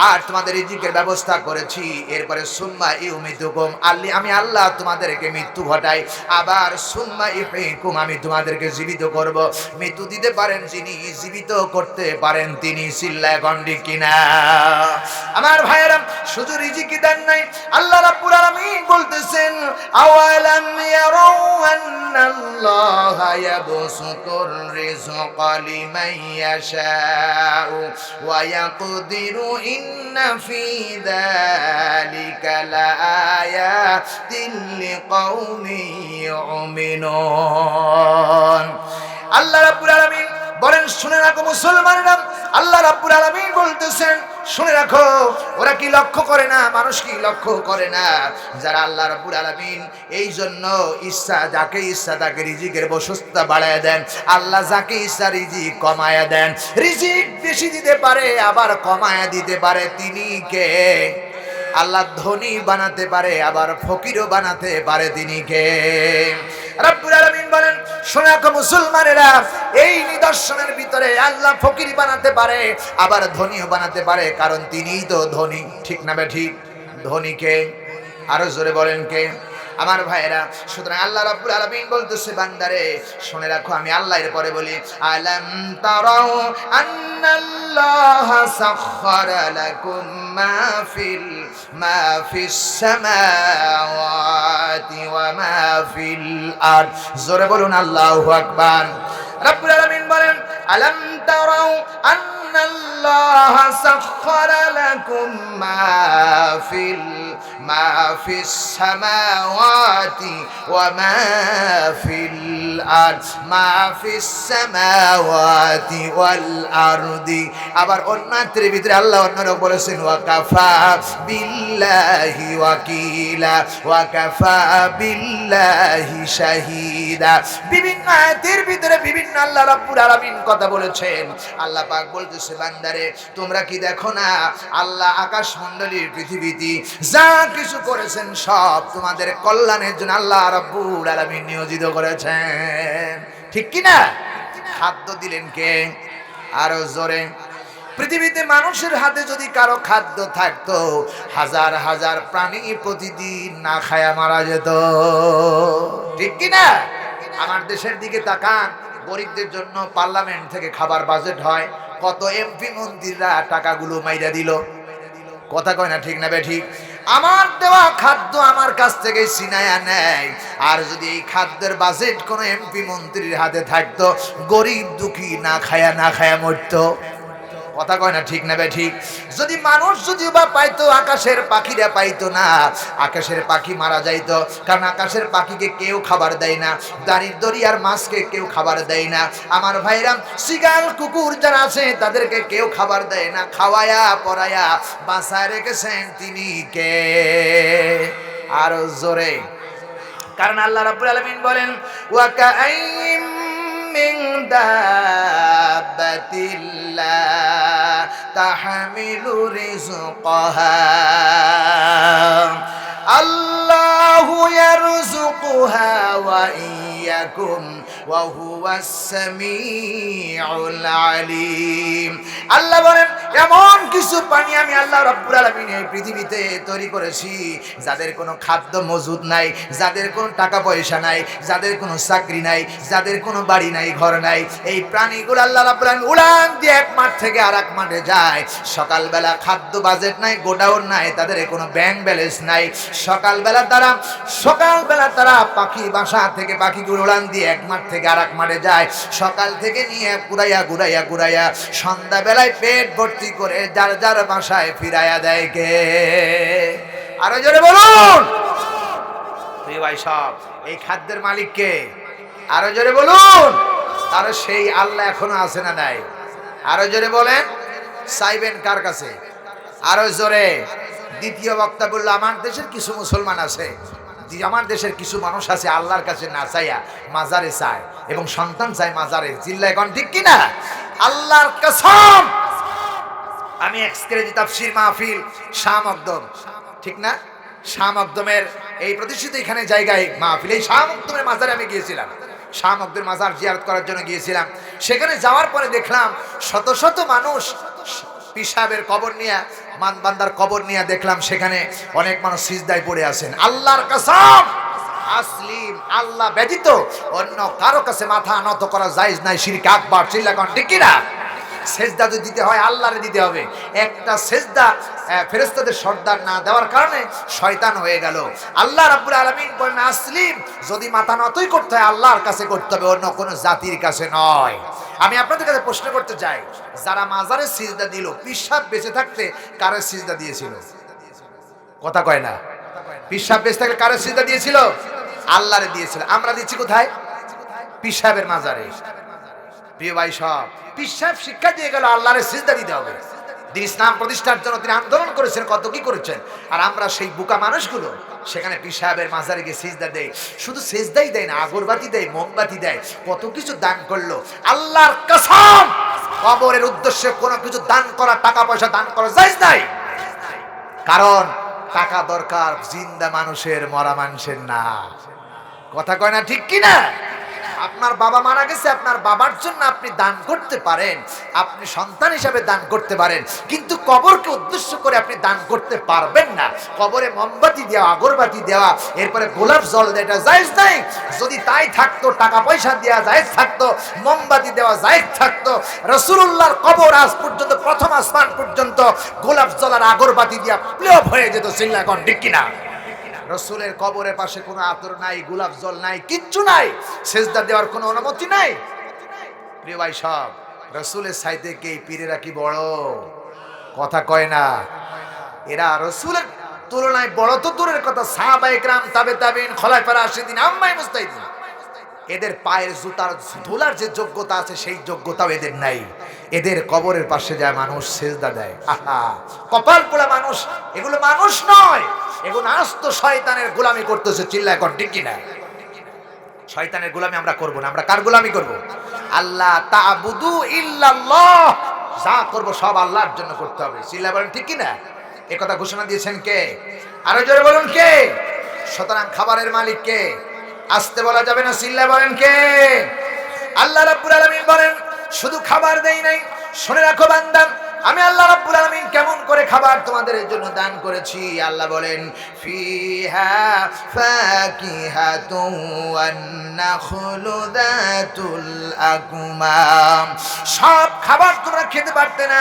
[SPEAKER 1] আর তোমাদের রিজিকের ব্যবস্থা করেছি, এরপরে সুম্মা ইউমিতুকুম, আমি আল্লাহ তোমাদেরকে মৃত্যু ঘটাই, আবার সুম্মা ইউহয়ীকুম, আমি তোমাদেরকে জীবিত করব। মৃত্যু দিতে পারেন যিনি, জীবিত করতে পারেন তিনি। চিল্লায় গন্ডি কিনা? আমার ভাইয়েরা, শুধু রিজিকই দেন নাই, আল্লাহ রাব্বুল আলামিন বলতেছেন আওয়ালাম ইয়ারাউ আন্নাল্লাহা ইয়াবসুতুর রিজকা লিমান ইয়াশাউ ওয়া ইয়াকদিরু ইন্না ফি যালিকা লাআয়াতিন লিকাউমিন ইউমিনুন। আল্লাহ রাব্বুল আলামিন বলেন শুনে রাখো মুসলমানেরা, আল্লাহ রাব্বুল আলামিন বলতেছেন শুনে রাখো, ওরা কি লক্ষ্য করে না? মানুষ কি লক্ষ্য করে না? যারা আল্লাহ রাব্বুল আলামিন এই জন্য ইচ্ছা, যাকে ইচ্ছা তাকে রিজিকের ব্যবস্থা বাড়ায় দেন, আল্লাহ যাকে ইচ্ছা রিজিক কমায়া দেন। রিজিক বেশি দিতে পারে আবার কমায়া দিতে পারে, তিনি কে? আল্লাহ ধনী বানাতে পারে আবার ফকিরও বানাতে পারে, তিনি কে? রাব্বুল আলামিন বলেন শোনো রাখো মুসলমানেরা, এই নিদর্শনের ভিতরে আল্লাহ ফকির বানাতে পারে আবার ধনীও বানাতে পারে, কারণ তিনিই তো ধনী। ঠিক না বে ঠিক? ধনীকে আরো জোরে বলেন কে? আমার ভাইয়েরা, সুতরাং আল্লাহ রাব্বুল আলামিন বলতেছে বান্দারে শুনে রাখো আমি আল্লাহ। এরপরে বলি আলাম তারাউ আন্নাল্লাহা সাখখারা লাকুম মা ফিস সামাওয়াতি ওয়া মা ফিল আরদ। জোরে বলুন আল্লাহু আকবার। রাব্বুল আলামিন বলেন আলাম তারাউ আন্নাল্লাহা সাখখারা লাকুম মা ফিস সামাওয়াতি ওয়া মা ফিল আরদ, মা ফিস সামাওয়াতি ওয়াল আরদি। আবার অন্যত্রের ভিতরে আল্লাহ অন্যরকম বলেছেন ওয়া কাফা বিল্লাহি ওয়াকিলা ওয়া কাফা বিল্লাহি শাহিদা। বিভিন্ন আয়াতের ভিতরে বিভিন্ন আল্লাহ রাব্বুল আলামিন কথা বলেছেন। আল্লাহ পাক বলতেছে বান্দারে তোমরা কি দেখো না আল্লাহ আকাশমণ্ডলীর পৃথিবীতে যা কিছু করেছেন সব তোমাদের কল্যাণের জন্য আল্লাহ রাব্বুল আলামিন নিয়োজিত করেছেন। ঠিক কি না? খাদ্য দিলেন কে? আরো জোরে। পৃথিবীতে মানুষের হাতে যদি কারো খাদ্য থাকতো, হাজার হাজার প্রাণী প্রতিদিন না খায়া মারা যেত, ঠিক কি না? আমার দেশের দিকে তাকান, গরিবদের জন্য পার্লামেন্ট থেকে খাবার বাজেট হয়, কত এমপি মন্ত্রীরা টাকাগুলো মাইরা দিল। কথা কয় না ঠিক না বে ঠিক? আমার দেওয়া খাদ্য আমার কাছ থেকে ছিনায়া নেয়, আর যদি এই খাদ্যের বাজেট কোনো এমপি মন্ত্রীর হাতে থাকতো, গরিব দুঃখী না খায়া মরতো। কথা কয় না ঠিক না বে ঠিক? যদি মানুষ যদিও বা পাইতো, আকাশের পাখিরা পাইতো না, আকাশের পাখি মারা যাইতো, কারণ আকাশের পাখিকে কেউ খাবার দেয় না, দরিয়ার মাছকে কেউ খাবার দেয় না। আমার ভাইরা, শিগাল কুকুর যারা আছে তাদেরকে কেউ খাবার দেয় না, খাওয়ায়া পরায়া বাঁচায় রেখেছেন তিনি কে? আরো জোরে, কারণ আল্লাহ রাব্বুল আলামিন বলেন, ওয়া কাআইয়িম মিন দাব্বাতিন লা তাহমিলু রিজকাহা আল্লাহু ইয়ারযুকুহা ওয়া ইয়্যাকুম ওয়া হুয়াস সামিউল আলিম। আল্লাহ বলেন, এমন কিছু পানি আমি আল্লাহ রাব্বুল আলামিন এই পৃথিবীতে তৈরি করেছি, যাদের কোনো খাদ্য মজুদ নাই, যাদের কোনো টাকা পয়সা নাই, যাদের কোনো চাকরি নাই, যাদের কোনো বাড়ি নাই, ঘর নাই, এই প্রাণীগুলো আল্লাহ রাব্বুল আলামিন উড়ান দিয়ে এক মাঠ থেকে আরেক মাঠে যায়। সকালবেলা খাদ্য বাজেট নাই, গোডাউন নাই, তাদের কোনো ব্যাংক ব্যালেন্স নাই। সকালবেলা তারা পাখি বাসা থেকে পাখিগুলো উড়ান দিয়ে এক মাঠ থেকে আরেক মাঠে যায়। সকাল থেকে নিয়ে ঘুরাইয়া সন্ধ্যাবেলায় পেট ভর্তি করে যার যার বাসায় ফিরাইয়া দেয় কে? আরো জোরে বলুন। প্রিয় ভাই সব, এই খাদ্যের মালিক কে? আরো জোরে বলুন। আর সেই আল্লাহ এখনো আছে না নাই? আরো জোরে বলেন। চাইবেন কার কাছে? আরো জোরে। দ্বিতীয় বক্তা বলল, আমার দেশের কিছু মুসলমান আছে, আমার দেশের কিছু মানুষ আছে আল্লাহর কাছে না চাইয়া মাজারে চায়, এবং সন্তান চায় মাজারে। চিল্লায় কোন ঠিক কিনা? আল্লাহর কসম, আমি এক্সক্রেজি তাফসীর মাহফিল শাহ মকদম, ঠিক না? শাহ মকদমের এই প্রতিষ্ঠিত এখানে জায়গায় মাহফিল, এই শাহ মকদমের মাজারে আমি গিয়েছিলাম, শাহ মকদমের মাজার জিয়ারত করার জন্য গিয়েছিলাম। সেখানে যাওয়ার পরে দেখলাম শত শত মানুষ পিসাবের কবর নিয়ে, মানবান্দার কবর নিয়ে দেখলাম সেখানে অনেক মানুষ সিজদায় পড়ে আছেন। আল্লাহর কসম, আসলিম আল্লাহ ব্যতীত অন্য কারো কাছে মাথা নত করা জায়েজ নাই, শিরক আকবার। চিল্লা কোন ঠিক কিনা? সেজদা যদি দিতে হয় আল্লাহরে দিতে হবে। একটা সেজদা ফেরেশতাদের সর্দার না দেওয়ার কারণে শয়তান হয়ে গেল। আল্লাহ রাব্বুল আলামিন বলেন, আসলিম যদি মাথা নতই করতে হয় আল্লাহর কাছে করতে হবে, অন্য কোনো জাতির কাছে নয়। আমি আপনাদের কাছে প্রশ্ন করতে চাই, যারা মাজারে সিজদা দিল, পিসাব বেঁচে থাকতে কারে সিজদা দিয়েছিল? কথা কয় না। পিসাব বেঁচে থাকলে কারে সিজদা দিয়েছিল? আল্লাহরে দিয়েছিল। আমরা দিচ্ছি কোথায়? পিসাবের মাজারে। প্রিয় ভাই সব, পিসাব শিক্ষা দিয়ে গেল আল্লাহরে সিজদা দিতে হবে। দিন ইসলাম প্রতিষ্ঠার জন্য তিনি আন্দোলন করেছেন, কত কি করেছেন, আর আমরা সেই বোকা মানুষগুলো সেখানে পিসাবের মাজারে গিয়ে সিজদা দেয়। শুধু সিজদাই দেয় না, আগরবাতি দেয়, মোমবাতি দেয়, কত কিছু দান করলো। আল্লাহর কসম, কবরের উদ্দেশ্যে কোনো কিছু দান করা, টাকা পয়সা দান করা জায়েজ নাই। কারণ টাকা দরকার জিন্দা মানুষের, মরা মানুষের না। কথা কয় না ঠিক কিনা? আপনার বাবা মারা গেছে, আপনার বাবার জন্য আপনি দান করতে পারেন, আপনি সন্তান হিসাবে দান করতে পারেন, কিন্তু কবরকে উদ্দেশ্য করে আপনি দান করতে পারবেন না। কবরে মোমবাতি দেওয়া, আগরবাতি দেওয়া, এরপরে গোলাপ জল দেওয়া, এটা জায়েজ নাই। যদি তাই থাকতো, টাকা পয়সা দেওয়া জায়েজ থাকতো, মোমবাতি দেওয়া জায়েজ থাকতো, রাসূলুল্লাহর কবর আজ পর্যন্ত প্রথম আসমান পর্যন্ত গোলাপ জল আর আগরবাতি দিয়া প্লেপ হয়ে যেত। চিল্লা কোন ঠিক কিনা? রসুলের কবরের পাশে কোনো আতর নাই, গোলাপ জল নাই, কিচ্ছু নাই, সেজদা দেওয়ার কোনো অনুমতি নাই। প্রিয় ভাই সব, রসুলের সাইতে কে পীরেরা কি বড়? কথা কয় না। এরা রসুলের তুলনায় বড় তো দূরের কথা, সাহাবায়ে কেরাম, তাবেঈন, খোলাফায়ে রাশিদিন, আম্মায়ে মুজতাহিদিন, এদের পায়ের জুতার ধুলার যে যোগ্যতা আছে সেই যোগ্যতাও এদের নাই। এদের কবরের পাশে যায় মানুষ সেজদা দেয়। আহা, কপাল পোড়া মানুষ। এগুলো মানুষ নয়, এগুলো আস্ত শয়তানের গোলামি করতেছে। চিল্লায় কোন ঠিক কিনা? শয়তানের গোলামি আমরা করব না। আমরা কার গোলামি করব? আল্লাহ তা'বুদু ইল্লাল্লাহ, যা করব সব আল্লাহর জন্য করতে হবে। চিল্লায় বলেন ঠিক কিনা? এই কথা ঘোষণা দিয়েছেন কে? আরো জোরে বলুন কে? সুতরাং খাবারের মালিক কে? আসতে বলা যাবে না, চিল্লায় বলেন কে? আল্লাহ রাব্বুল আলামিন বলেন, শুধু খাবার দেই নাই, শুনে রাখো বান্দা, আমি আল্লাহ রাব্বুল আলামিন কেমন করে খাবার তোমাদের জন্য দান করেছি। আল্লাহ বলেন ফিহা ফাকিহাতুন ওয়ান নাখলু যাতুল আকমাম। সব খাবার তোমরা খেতে পারতে না,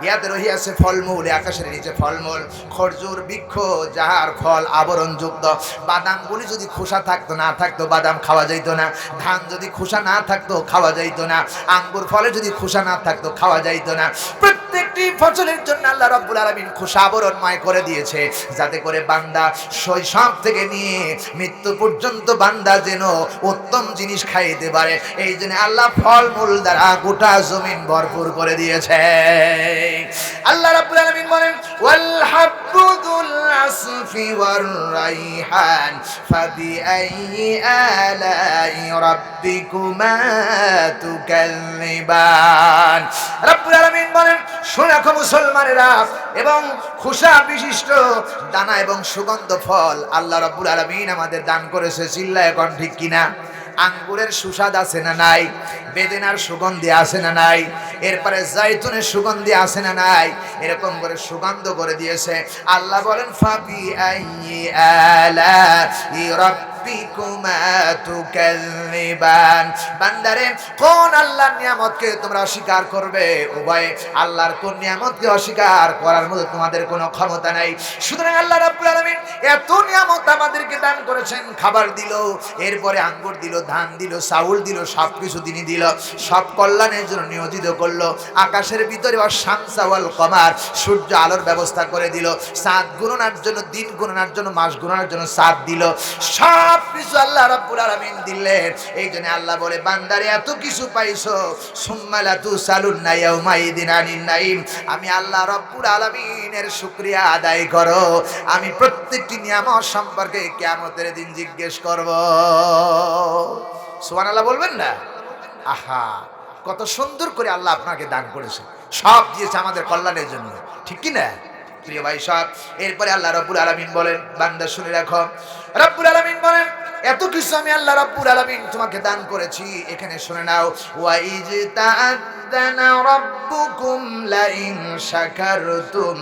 [SPEAKER 1] ইয়াতে রহিয়াছে ফলমূল, আকাশের নিচে ফলমূল, খরজুর বৃক্ষ যাহার ফল আবরণযুক্ত। বাদামগুলি যদি খোসা থাকতো না থাকতো বাদাম খাওয়া যাইতো না, ধান যদি খোসা না থাকতো খাওয়া যাইতো না, আঙ্গুর ফলে যদি খোসা না থাকতো খাওয়া যাইতো না। প্রত্যেকটি ফসলের জন্য আল্লাহ রাব্বুল আলামিন খোসা আবরণময় করে দিয়েছে, যাতে করে বান্দা শৈশব থেকে নিয়ে মৃত্যু পর্যন্ত বান্দা যেন উত্তম জিনিস খাইতে পারে। এই জন্য আল্লাহ ফলমূল দ্বারা গোটা জমিন ভরপুর করে দিয়েছে। আল্লাহ রাব্বুল আলামিন বলেন ওয়াল হাব্বু যুল আসফি ওয়ার রাইহান ফাবিআইয়ি আলাই রাব্বিকুমা তুকাল্লিবান। রাব্বুল আলামিন বলেন শুনে রাখো মুসলমানেরা, এবং খোসা বিশিষ্ট দানা এবং সুগন্ধ ফল আল্লাহ রাব্বুল আলামিন আমাদের দান করেছে। চিল্লায় এখন ঠিক কিনা? আঙ্গুরের সুস্বাদ আছে না নাই? বেদেনার সুগন্ধি আছে না নাই? এরপরে জাইতুনের সুগন্ধি আছে না নাই? এরকম করে সুগন্ধ করে দিয়েছে। আল্লাহ বলেন ফাবি আইয়ি আলাই রাব্বিকুমা তুকাল্লিবান। বান্দারে কোন আল্লাহর নিয়ামতকে তোমরা অস্বীকার করবে? উভয় আল্লাহর কোন নিয়ামতকে অস্বীকার করার মতো তোমাদের কোনো ক্ষমতা নাই। সুতরাং আল্লাহ রাব্বুল আলামিন এত নিয়ামত আমাদেরকে দান করেছেন, খাবার দিল, এরপরে আঙ্গুর দিল, ধান দিল, চাউল দিল, সব কিছু তিনি দিল, সব কল্যাণের জন্য নিয়োজিত করলো। আকাশের ভিতরে শামসা ওয়াল কমার, সূর্য আলোর ব্যবস্থা করে দিল, চাঁদ গণনার জন্য, দিন গণনার জন্য, মাস গণনার জন্য চাঁদ দিল, সব কিছু আল্লাহ রাব্বুল আলামিন দিলেন। এই জন্য আল্লাহ বলে বান্দারে এত কিছু পাইছো, সুম্মা লা তুসালুন্না ইয়াউমাইদিন আনিন নাঈম। আমি আল্লাহ রাব্বুল আলামিনের শুকরিয়া আদায় করো, আমি প্রত্যেকটি নিয়ামত সম্পর্কে কিয়ামতের দিন জিজ্ঞেস করব। সুবহানাল্লাহ বলবেন না? আহা, কত সুন্দর করে আল্লাহ আপনাকে দান করেছে, সব দিয়েছে আমাদের কল্যাণের জন্য, ঠিক কি না প্রিয় ভাই সব? এরপরে আল্লাহ রাব্বুল আলামিন বলেন, বান্দা শুনে রাখো, রাব্বুল আলামিন বলেন এত কিছু আমি আল্লাহ রাব্বুল আলামিন তোমাকে দান করেছি। এখানে শুনে নাও, ওয়া ইজ তাআযানা রাব্বুকুম লা ইন শাকারতুম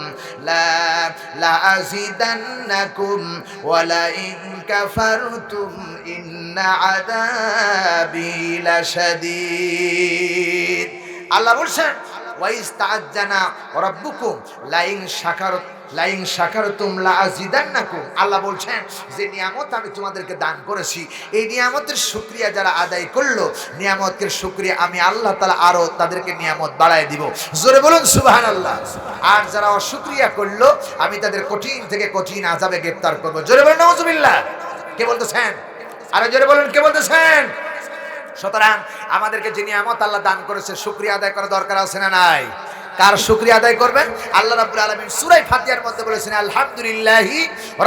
[SPEAKER 1] লা আযিদান্নাকুম ওয়া লা ইন কাফারতুম ইন্না আযাবি লাশাদীদ। আল্লাহ বলছেন ওয়া ইজ তাআযানা রাব্বুকুম লা ইন শাকারতুম লা আযিদান্নাকুম। আল্লাহ বলছেন যে নিয়ামত আমি তোমাদেরকে দান করেছি, এই নিয়ামতের শুকরিয়া যারা আদায় করলো, নিয়ামতের শুকরিয়া আমি আল্লাহ তাআলা আরো তাদেরকে নিয়ামত বাড়ায় দিব। জোরে বলুন সুবহানাল্লাহ। আর যারা অশুকরিয়া করলো, আমি তাদের কঠিন থেকে কঠিন আযাবে গ্রেফতার করব। জোরে বলুন নাউযুবিল্লাহ। কে বলতেছেন? আরে জোরে বলুন, কে বলতেছেন? সুতরাং আমাদেরকে যে নিয়ামত আল্লাহ দান করেছে, শুকরিয়া আদায় করা দরকার আছে না নাই? কার শুকরিয়া আদায় করবেন? আল্লাহ রাব্বুল আলামিন সূরা ফাতিহার মধ্যে বলেছেন আলহামদুলিল্লাহি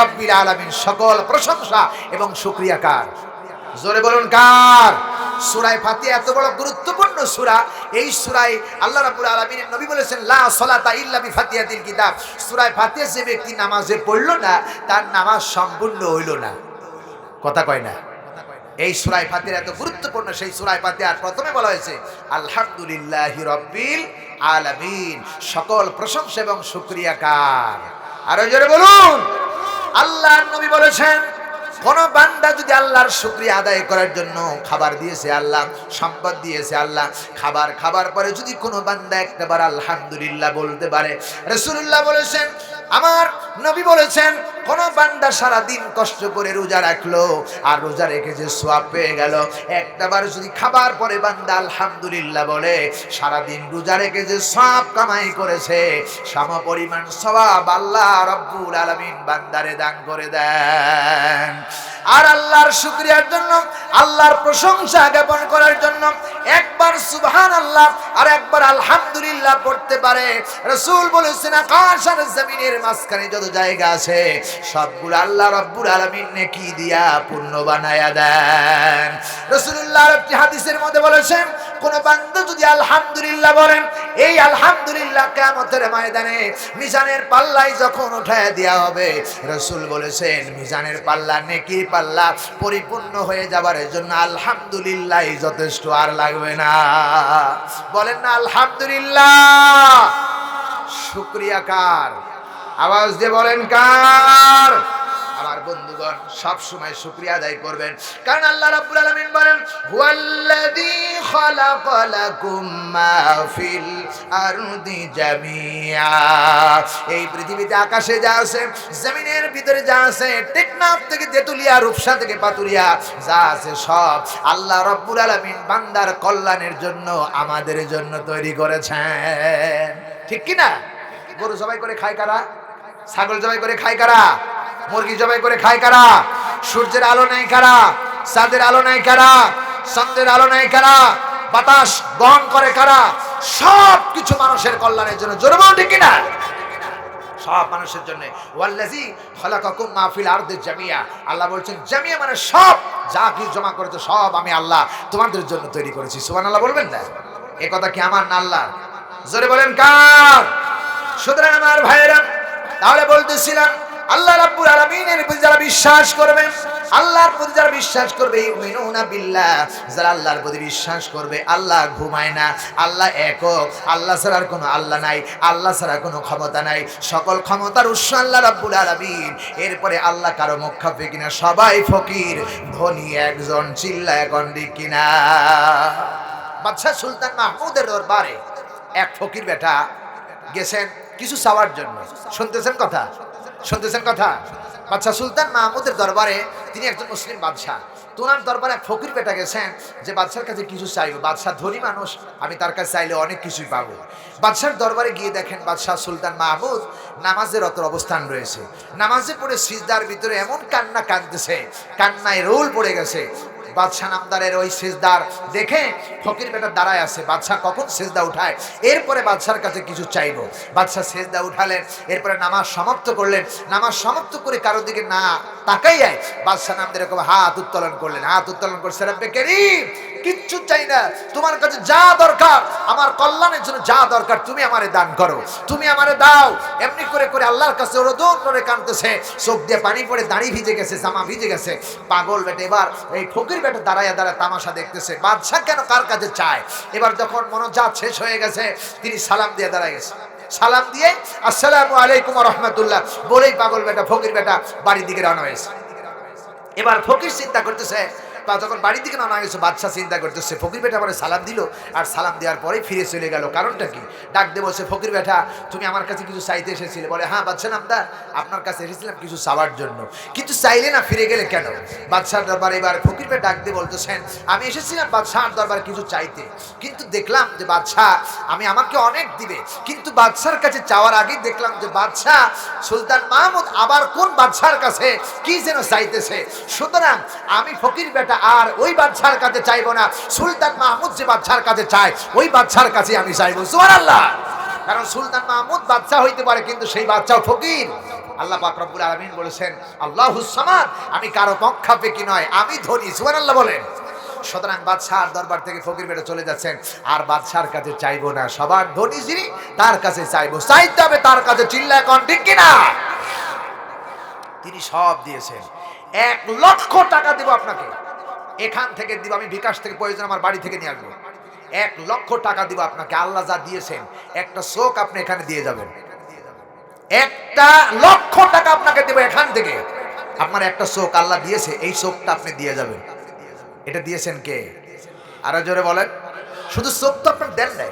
[SPEAKER 1] রাব্বিল আলামিন, সকল প্রশংসা এবং শুকরিয়া কার? জোরে বলুন কার? সূরা ফাতিহা এত বড় গুরুত্বপূর্ণ সূরা, এই সূরায় আল্লাহ রাব্বুল আলামিনের নবী বলেছেন লা সালাতা ইল্লা বিফাতিহাতিল কিতাব। সূরা ফাতিহা যে ব্যক্তি নামাজে পড়লো না, তার নামাজ সম্পূর্ণ হইল না। কথা কয় না? এই সূরা ফাতিহা এত গুরুত্বপূর্ণ, সেই সূরা ফাতিহার প্রথমে বলা হয়েছে আলহামদুলিল্লাহি রাব্বিল আলামিন, সকল প্রশংসা এবং শুকরিয়া কার? আরো জোরে বলুন। আল্লাহর নবী বলেছেন কোন বান্দা যদি আল্লাহর শুকরিয়া আদায় করার জন্য খাবার দিয়েছে আল্লাহ, সম্পদ দিয়েছে আল্লাহ, খাবার পরে যদি কোনো বান্দা একবার আলহামদুলিল্লাহ বলতে পারে, রাসূলুল্লাহ বলেছেন, আমার নবী বলেছেন, কোন বান্দা সারা দিন কষ্ট করে রোজা রাখলো, আর রোজা রেখে যে সওয়াব পেয়ে গেল, একবার যদি খাবার পরে বান্দা আলহামদুলিল্লাহ বলে, সারা দিন রোজা রেখে যে সওয়াব কামাই করেছে, সমপরিমাণ সওয়াব আল্লাহ রাব্বুল আলামিন বান্দারে দান করে দেন। আর আল্লাহর শুকরিয়ার জন্য, আল্লাহর প্রশংসা জ্ঞাপন করার জন্য একবার সুবহানাল্লাহ আর একবার আলহামদুলিল্লাহ পড়তে পারে, রাসূল বলেছেন আকাশ আর জমিনের মাঝখানে যত জায়গা আছে সবগুলো আল্লাহ রাব্বুল আলামিন নেকি দিয়া পূর্ণ বানায়া দেন। রাসূলুল্লাহ একটি হাদিসের মধ্যে বলেছেন, কোন বান্দা যদি আলহামদুলিল্লাহ বলেন, এই আলহামদুলিল্লাহ কিয়ামতের ময়দানে মিজানের পাল্লায় যখন উঠায় দেয়া হবে, রাসূল বলেছেন মিজানের পাল্লা, নেকির পাল্লা পরিপূর্ণ হয়ে যাবার জন্য আলহামদুলিল্লাহ যথেষ্ট, আর লাগবে না। বলেন না আলহামদুলিল্লাহ। শুকরিয়া কার? আওয়াজ দিয়ে বলেন কার? আমার বন্ধুগণ সব সময় শুকরিয়া আদায় করবেন, কারণ আল্লাহ রাব্বুল আলামিন বলেন হুয়াল্লাযী খালাকালাকুম মা ফিল আরদি জামিআ। এই পৃথিবীতে আকাশে যা আছে, জমিনের ভিতরে যা আছে, টেকনাফ থেকে তেতুলিয়া, রূপসা থেকে পাতুরিয়া যা আছে সব আল্লাহ রাব্বুল আলামিন বান্দার কল্যাণের জন্য, আমাদের জন্য তৈরি করেছেন। ঠিক কি না? গরু জবাই করে খায় কারা? ছাগল জবাই করে খায় কারা? মুরগি জবাই করে খায় কারা? সূর্যের আলো নেই কারা? চাঁদের আলো নেই কারা? চন্দ্রের আলো নেই কারা? বাতাস বহন করে কারা? সব কিছু মানুষের কল্যাণের জন্য। জোরে বলুন ঠিক কিনা? সব মানুষের জন্য। ওয়াল্লাযী খালাকাকুম মা ফিল আরদি জামিআ। আল্লাহ বলছেন জামিআ মানে সব, যা কিছু জমা করেছো সব আমি আল্লাহ তোমাদের জন্য তৈরি করেছি। সুবহানাল্লাহ বলবেন না? এই কথা কি আমার না আল্লাহর? জোরে বলেন কার? সুতরাং আমার ভাইয়েরা, তাহলে বলতেছিলাম আল্লাহ রাব্বুল আলামিনের প্রতি যারা বিশ্বাস করবে, আল্লাহর প্রতি যারা বিশ্বাস করবে, ইউমিনুনা বিল্লাহ, যারা আল্লাহর প্রতি বিশ্বাস করবে, আল্লাহ ঘুমায় না, আল্লাহ একক, আল্লাহ ছাড়া কোনো আল্লাহ নাই, আল্লাহ ছাড়া কোনো ক্ষমতা নাই, সকল ক্ষমতার উৎস আল্লাহ রাব্বুল আলামিন। এরপরে আল্লাহ কারো মুখ খাবে কিনা? সবাই ফকির, ধনী একজন, চিল্লায় এখন ঠিক কিনা? বাদশা সুলতান মাহমুদের দরবারে এক ফকির বেটা গেছেন কিছু চাওয়ার জন্য। শুনতেছেন কথা? শুনতেছেন কথা? বাদশা সুলতান মাহমুদের দরবারে, তিনি একজন মুসলিম বাদশাহ, তোনার দরবারে এক ফকির বেটা গেছেন যে বাদশার কাছে কিছু চাইবো। বাদশাহ ধনী মানুষ, আমি তার কাছে চাইলে অনেক কিছুই পাবো। বাদশার দরবারে গিয়ে দেখেন বাদশাহ সুলতান মাহমুদ নামাজের অতর অবস্থান রয়েছে। নামাজে পড়ে সিজদার ভিতরে এমন কান্না কাঁদতেছে, কান্নায় রোল পড়ে গেছে। বাদশাহ নামদারের ওই সিজদার দেখে ফকির বেটা দাঁড়ায় আছে, বাদশাহ কখন সিজদা উঠায়, এরপরে বাদশার কাছে কিছু চাইবো। বাদশাহ সিজদা উঠালেন, এরপরে নামাজ সমাপ্ত করলেন। নামাজ সমাপ্ত করে কারো দিকে না তাকাইয়াই বাদশাহ নামদার এরকম হাত উত্তোলন করলেন। হাত উত্তোলন করছে, রব্বে কারীম, কিচ্ছু চাই না, তোমার কাছে যা দরকার, আমার কল্যাণের জন্য যা দরকার তুমি আমারে দান করো, তুমি আমারে দাও। এমনি করে করে আল্লাহর কাছে রোদন করে কাঁদতেছে, চোখ দিয়ে পানি পড়ে, দাড়ি ভিজে গেছে, জামা ভিজে গেছে। পাগল বেটা এবার এই ফকির বেটা দাঁড়ায় দাঁড়ায় তামাশা দেখতেছে, বাদশাহ কেন কার কাছে চায়। এবার যখন মনোজাত শেষ হয়ে গেছে, তিনি সালাম দিয়ে দাঁড়ায় গেছে। সালাম দিয়ে আসসালামু আলাইকুম ওয়া রাহমাতুল্লাহ বলেই পাগল বেটা, ফকির বেটা বাড়ির দিকে রওনা হয়েছে। এবার ফকির চিন্তা করতেছে, যখন বাড়ির দিকে নামা গেছে, বাদশাহ চিন্তা করতেছে, ফকির বেটা আমার সালাম দিল, আর সালাম দেওয়ার পরে ফিরে চলে গেল, কারণটা কি? ডাক দিয়ে বলছে, ফকির বেটা তুমি আমার কাছে কিছু চাইতে এসেছিলে? বলে, হ্যাঁ বাদশাহ নামদার, আপনার কাছে এসেছিলাম কিছু চাওয়ার জন্য, কিন্তু চাইলে না, ফিরে গেলে কেন? বাদশাহর দরবারে এবার ফকির বেটা ডাক দিয়ে বলতেছেন, আমি এসেছিলাম বাদশাহর দরবারে কিছু চাইতে, কিন্তু দেখলাম যে বাদশাহ আমাকে অনেক দিবে, কিন্তু বাদশার কাছে চাওয়ার আগেই দেখলাম যে বাদশাহ সুলতান মাহমুদ আবার কোন বাদশার কাছে কি যেন চাইতেছে। সুতরাং আমি ফকির বেটা আর ওই বাদশার কাছে চাইবো না, সুলতান মাহমুদ যে বাদশার কাছে চায় ওই বাদশার কাছে আমি চাইবো। সুবহানাল্লাহ। কারণ সুলতান মাহমুদ বাদশা হইতে পারে, কিন্তু সেই বাদশাও ফকির। আল্লাহ পাক রব্বুল আলামিন বলেছেন আল্লাহুস সামাদ, আমি কারো পক্ষাপেক্ষী নয়, আমি ধনী। সুবহানাল্লাহ বলেন। সুতরাং বাদশার দরবার থেকে ফকির বেটা চলে যাচ্ছেন, আর বাদশার কাছে চাইবো না, সবার ধনী যিনি তার কাছে চাইবো, চাইতে হবে তার কাছে। চিল্লায় কোন ঠিক কিনা? তিনি সব দিয়েছেন। 1 লক্ষ টাকা দিব আপনাকে, এখান থেকে দিব, আমি বিকাশ থেকে প্রয়োজন আমার বাড়ি থেকে নিয়ে আসবো। 1 লক্ষ টাকা দিব আপনাকে, আল্লাহ যা দিয়েছেন একটা চোখ আপনি এখানে দিয়ে যাবেন। 1 লক্ষ টাকা আপনাকে দেব এখান থেকে, আপনার একটা চোখ আল্লাহ দিয়েছে, এই চোখটা আপনি দিয়ে যাবেন। এটা দিয়েছেন কে? আরো জোরে বলেন। শুধু চোখ তো আপনার দেন নাই,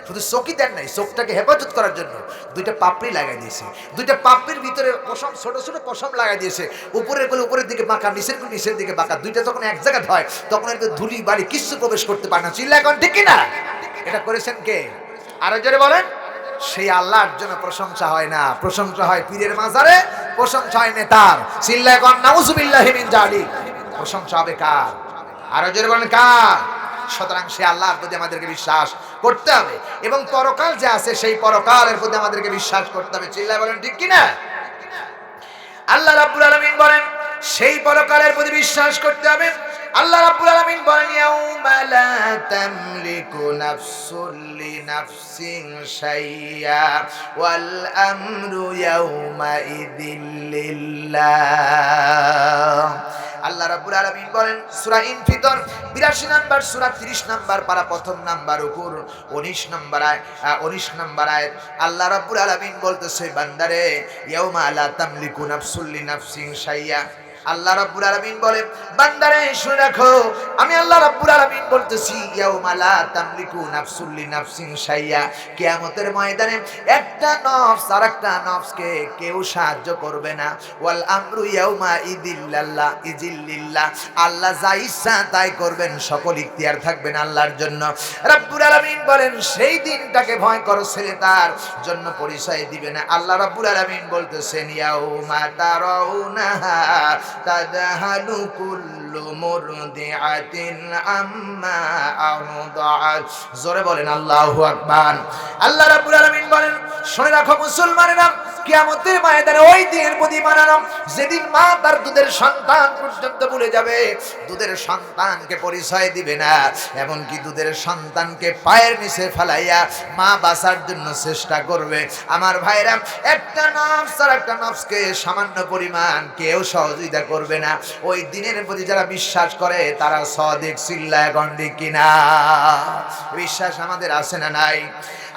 [SPEAKER 1] শুধু চোখই দেন নাই, চোখটাকে হেফাজত করার জন্য 2টা পাপড়ি লাগাই দিয়েছে। 2টা পাপড়ির ভিতরে পশম, ছোট ছোট পশম লাগাই দিয়েছে। উপরের গুলো উপরের দিকে বাঁকা, নিচের গুলো নিচের দিকে বাঁকা। 2টা যখন এক জায়গায় হয় তখন এর ধুলি বাড়ি কিচ্ছু প্রবেশ করতে পারে না। চিল্লা এখন ঠিক কিনা? এটা করেছেন কে? আরো জোরে বলেন। সেই আল্লাহর জন্য প্রশংসা হয় না, প্রশংসা হয় পীরের মাজারে, প্রশংসা হয় নেতার। চিল্লা এখন নাউজুবিল্লাহি মিন জালিক। প্রশংসা হবে কার? আরো জোরে বলেন কার? সুতরাং সে আল্লাহর প্রতি আমাদেরকে বিশ্বাস করতে হবে, এবং পরকাল যে আছে সেই পরকালের প্রতি আমাদেরকে বিশ্বাস করতে হবে। চিল্লায় বলেন ঠিক কিনা? আল্লাহ রাব্বুল আলামিন বলেন সেই পরকালের প্রতি বিশ্বাস করতে হবে। আল্লাহ রাব্বুল আলামিন বলেন ইয়াউমা লা তামলিকু নাফসুন লিনাফসিন শাইয়া ওয়াল আমরু ইয়াউমা ইযিল লিল্লাহ। আল্লাহ রাব্বুল আলামিন বলেন সূরা ইনফিতর 82 নম্বর সূরা 30 নম্বর পারা প্রথম নাম্বার উপর 19 নম্বর আয়াত আল্লাহ রাব্বুল আলামিন বলতেছে বান্দারে ইয়াউমা লা তামলিকু নাফসুল লিনাফসিন শাইয়া আল্লাহ রাব্বুল আলামিন বলে বান্দারে শুনে রাখো আমি আল্লাহ রাব্বুল আলামিন বলতেছি ইয়াউমা লা তামলিকু নাফসুল লিনাফসিন শাইয়া কিয়ামতের ময়দানে একটা নফস আরেকটা নফসকে কেউ সাহায্য করবে না ওয়াল আমরু ইয়াউমা ইজিল্লাহ আল্লাহ যা ইচ্ছা তাই করবেন সকল ইখতিয়ার থাকবে না আল্লাহর জন্য রাব্বুল আলামিন বলেন সেই দিনটাকে ভয় করো ছেলে তার জন্য পরিচয় দিবে না আল্লাহ রাব্বুল আলামিন বলতেছেন ইয়াউমা তারাউনাহা তাদহালু কুল্লু মুরদিআতিন আম্মা আরদাআত জোরে বলেন আল্লাহু আকবার আল্লাহ রাব্বুল আলামিন বলেন শুনে রাখো মুসলমানেরা কিয়ামতের ময়দানে ওই দিনের প্রতি বানানো যেদিন মা তার দুধের সন্তান পর্যন্ত ভুলে যাবে দুধের সন্তানকে পরিচয় দিবে না এমনকি দুধের সন্তানকে পায়ের নিচে ফেলাইয়া মা বাঁচার জন্য চেষ্টা করবে আমার ভাইরা একটা নফস আর একটা নফসকে সামান্য পরিমাণ কেউ সহযোগিতা করবে না ওই দিনের প্রতি যারা বিশ্বাস করে তারা সাদিক চিল্লায় গন্ডি কিনা বিশ্বাস আমাদের আছে না নাই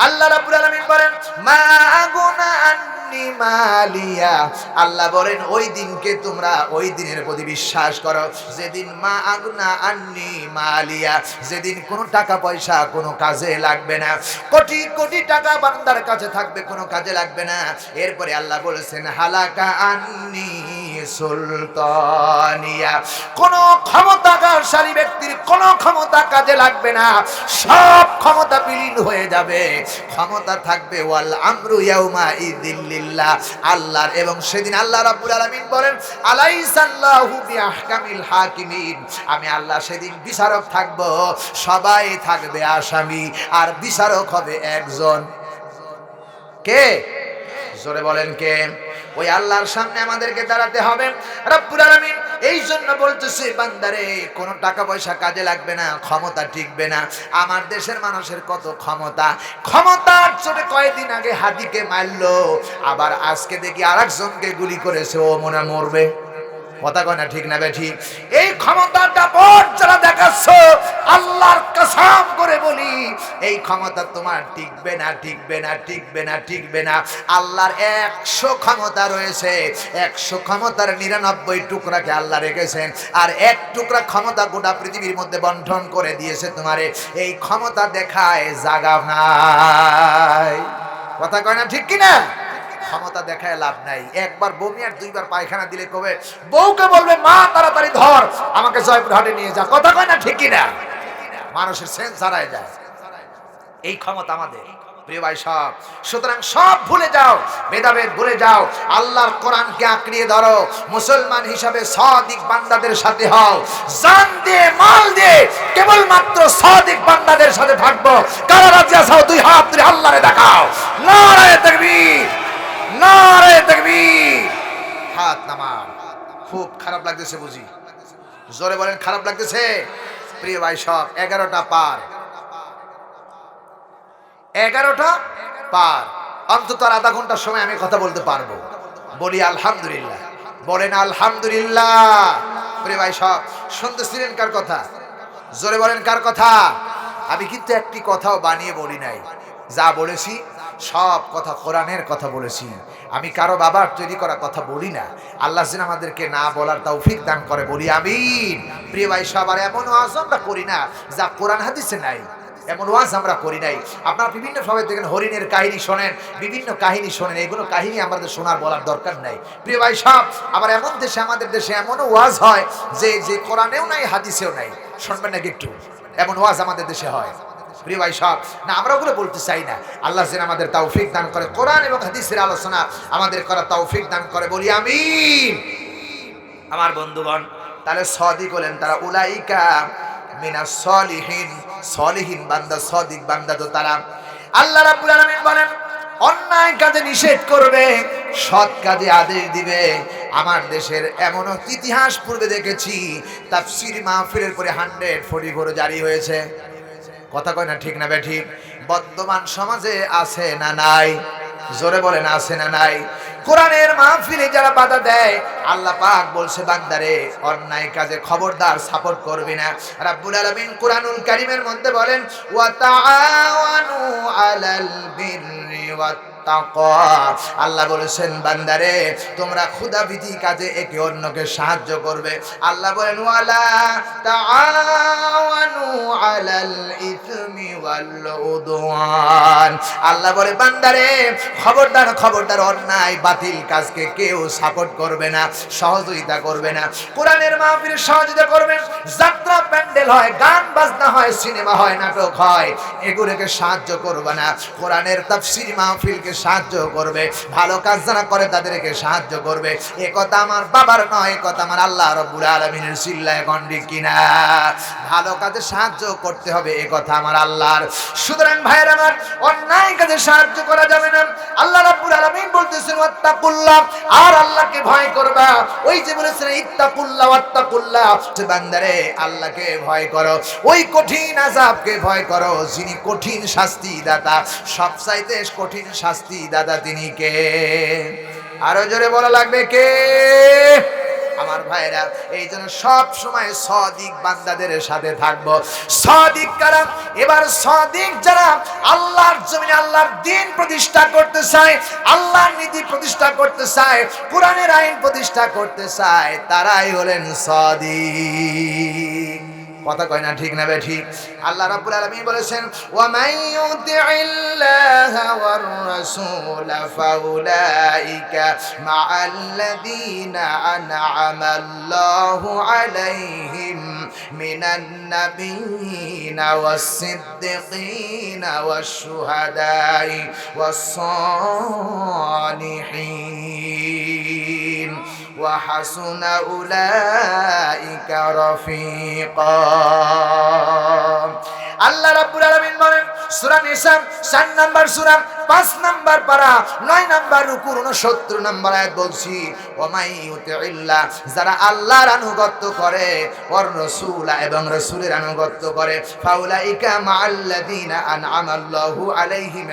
[SPEAKER 1] আল্লাহ রাব্বুল আলামিন বলেন মা গুনা মালিয়া আল্লাহ বলেন ওই দিনকে তোমরা ওই দিনের প্রতি বিশ্বাস করো যেদিন মা আগনা আন্নি মালিয়া যেদিন কোনো টাকা পয়সা কোনো কাজে লাগবে না কোটি কোটি টাকা বান্দার কাছে থাকবে কোনো কাজে লাগবে না এরপরে আল্লাহ বলেছেন হালাকা আন্নি সুলতানিয়া কোনো ক্ষমতাশালী ব্যক্তির কোনো ক্ষমতা কাজে লাগবে না সব ক্ষমতা বিলীন হয়ে যাবে ক্ষমতা থাকবে ওয়াল আমরু ইয়াউমা ইযিল্লিল্লাহ আল্লাহর এবং সেদিন আল্লাহ রাব্বুল আলামিন বলেন আলাইসাল্লাহু বিআহকামিল হাকিমিন আমি আল্লাহ সেদিন বিচারক থাকব সবাই থাকবে আসামি আর বিচারক হবে একজন কে জোরে বলেন কে ওই আল্লাহর সামনে আমাদেরকে দাঁড়াতে হবে রব্বুল আলামিন এই জন্য বলতেছে বান্দারে কোনো টাকা পয়সা কাজে লাগবে না ক্ষমতা টিকবে না আমার দেশের মানুষের কত ক্ষমতার চোটে কয়েকদিন আগে হাদিকে মারলো আবার আজকে দেখি আরেকজনকে গুলি করেছে ও মনে মরবে কথা কয় না ঠিক না বে ঠিক এই ক্ষমতাটা পর যারা দেখাচ্ছ আল্লাহর কসম করে বলি এই ক্ষমতা তোমার টিকবে না টিকবে না টিকবে না টিকবে না আল্লাহর 100 ক্ষমতা রয়েছে 100 ক্ষমতার 99 টুকরাকে আল্লাহ রেখেছেন আর এক টুকরা ক্ষমতা গোটা পৃথিবীর মধ্যে বন্টন করে দিয়েছে তোমারে এই ক্ষমতা দেখায় জায়গা নাই কথা কয় না ঠিক কি না ক্ষমতা দেখায় লাভ নাই একবার বমি আর দুইবার পায়খানা দিলে কবে বউকে বলবে মা তাড়াতাড়ি ধর আমাকে জয়পুরহাটে নিয়ে যা কথা কয় না ঠিক কি না মানুষের সেন্স হারায় যায় এই ক্ষমতা আমাদের প্রিয় ভাই সব সুতরাং সব ভুলে যাও ভেদাভেদ ভুলে যাও আল্লাহর কোরআনকে আঁকড়িয়ে ধরো মুসলমান হিসাবে সাদিক বান্দাদের সাথে হও জান দিয়ে মাল দিয়ে কেবলমাত্র সাদিক বান্দাদের সাথে থাকবো কারা রাজি আছো দুই হাত ধরে আল্লাহরে দেখাও নারে তাকবীর নারে তাকবীর হাত নামান খুব খারাপ লাগতেছে বুঝি জোরে বলেন খারাপ লাগতেছে প্রিয় ভাই সব 11টা পার অন্তত আর আধা ঘন্টার সময় আমি কথা বলতে পারবো বলি আলহামদুলিল্লাহ বলেন আলহামদুলিল্লাহ প্রিয় ভাই সব শুনতেছিলেন কার কথা জোরে বলেন কার কথা আমি কিন্তু একটি কথাও বানিয়ে বলি নাই যা বলেছি সব কথা কোরআনের কথা বলেছি আমি কারো বাবার তৈরি করা কথা বলি না আল্লাহ যেন আমাদেরকে না বলার তৌফিক দান করে বলি আমিন প্রিয় ভাই সব আর এমন ওয়াজ আমরা করি না যা কোরআন হাদিসে নাই এমন ওয়াজ আমরা করি নাই আপনারা বিভিন্ন সময় দেখেন হরিণের কাহিনী শোনেন বিভিন্ন কাহিনী শোনেন এগুলো কাহিনী আমাদের শোনার বলার দরকার নাই প্রিয় ভাই সব আবার এমন দেশে আমাদের দেশে এমনও ওয়াজ হয় যে কোরআনেও নাই হাদিসেও নাই শুনবেন নাকি একটু এমন ওয়াজ আমাদের দেশে হয় প্রিয় ভাই সব না আমরা ওগুলো বলতে চাই না আল্লাহ যেন আমাদের তৌফিক দান করে কোরআন এবং হাদিসের আলোচনা আমাদের করা তৌফিক দান করে বলি আমিন আমার বন্ধুগণ তাহলে সাদিক হলেন তারা উলাইকা মিনাস সলিহিন সলিহিন বান্দা সাদিক বান্দা তো তারা আল্লাহ রাব্বুল আলামিন বলেন অন্যায় কাজে নিষেধ করবে সৎ কাজে আদেশ দিবে আমার দেশের এমন ইতিহাস পূর্বে দেখেছি তাফসীর মাহফিলের পরে 144 জারি হয়েছে কথা কয় না ঠিক না বে ঠিক বর্তমান সমাজে আছে না নাই জোরে বলেন আছে না নাই কোরআনের মাহফিলে যারা বাধা দেয়, আল্লাহ পাক বলছে বান্দারে অন্যায় কাজে খবরদার সাপোর্ট করবি না। রাব্বুল আলামিন কোরআনুল কারীমের মধ্যে বলেন ওয়া তাআওয়ানু আলাল বিররি ওয়াত তাকওয়া। আল্লাহ বলেছেন বান্দারে তোমরা খোদাভীতি কাজে একে অন্যকে সাহায্য করবে। আল্লাহ বলেন ওয়ালা তাআওয়ানু আলাল ইসমি ওয়াল উদওয়ান। আল্লাহ বলে বান্দারে খবরদার খবরদার অন্যায় বাতিল কাজকে কেউ সাপোর্ট করবে না, সহযোগিতা করবে না। কোরআনের মাহফিলে সহযোগিতা করবেন, যাত্রা প্যান্ডেল হয়, গান বাজনা হয়, সিনেমা হয়, নাটক হয়, এগুলোকে সাহায্য করবে না। কোরআনের তাফসীর মাহফিলকে সাহায্য করবে, ভালো কাজ যারা করে তাদেরকে সাহায্য করবে। এ কথা আমার বাবার নয়, এ কথা আমার আল্লাহ রাব্বুল আলামিনের। চিল্লায় গন্ডি কিনা? ভালো কাজে সাহায্য করতে হবে, এ কথা আমার আল্লাহর। সুতরাং ভাইয়ের আমার অন্যায় কাজে সাহায্য করা যাবে না। আল্লাহ রাব্বুল আলামিন বলতেছেন ওয়াত্তাকুল্লাহ, আর আল্লাহকে ভয় করবা। ওই যে বলেছেন ইত্তাকুল্লাহ ওয়াত্তাকুল্লাহ, বান্দারে আল্লাহকে ভয় করো, ওই কঠিন আযাবকে ভয় করো যিনি কঠিন শাস্তি দাতা। সবচাইতে কঠিন শাস্তি দাতা তিনি কে? আরো জোরে বলা লাগবে কে? আমার ভাইরা, এই জন্য সব সময় সাদিক বান্দাদের সাথে থাকবো। সাদিক কারা? এবার সাদিক যারা আল্লাহর জমিনে আল্লাহর দ্বীন প্রতিষ্ঠা করতে চায়, আল্লাহর নীতি প্রতিষ্ঠা করতে চায়, কোরআনের আইন প্রতিষ্ঠা করতে চায়, তারাই হলেন সাদিক। কথা কয় না ঠিক না বে ঠিক? আল্লাহ রাব্বুল আলামিন বলেছেন ওয়া মান ইউতিইল্লাহা ওয়ার রাসূল ফাউলাইকা মা'আল্লাযীনা আন'আমাল্লাহু আলাইহিম মিনান নাবিয়্যিনা ওয়াস-সিদ্দীকিনা ওয়াশ-শুহাদাই ওয়াস-সালিহিন ওয়া হাসুনা উলাইকা রাফিকা। আল্লাহ রাব্বুল আলামিন বলেন সূরা নিসা 4 নাম্বার সূরা 5 নাম্বার পারা 9 নাম্বার রুকুর 69 নাম্বার আয়াত বলছি ওয়া মাই ইউতিইল্লাহ, যারা আল্লাহর আনুগত্য করে, ওয়ার রাসূল এবং রাসূলের আনুগত্য করে, ফাউলাইকা মা'আল্লাযীনা আন'আমাল্লাহু আলাইহিম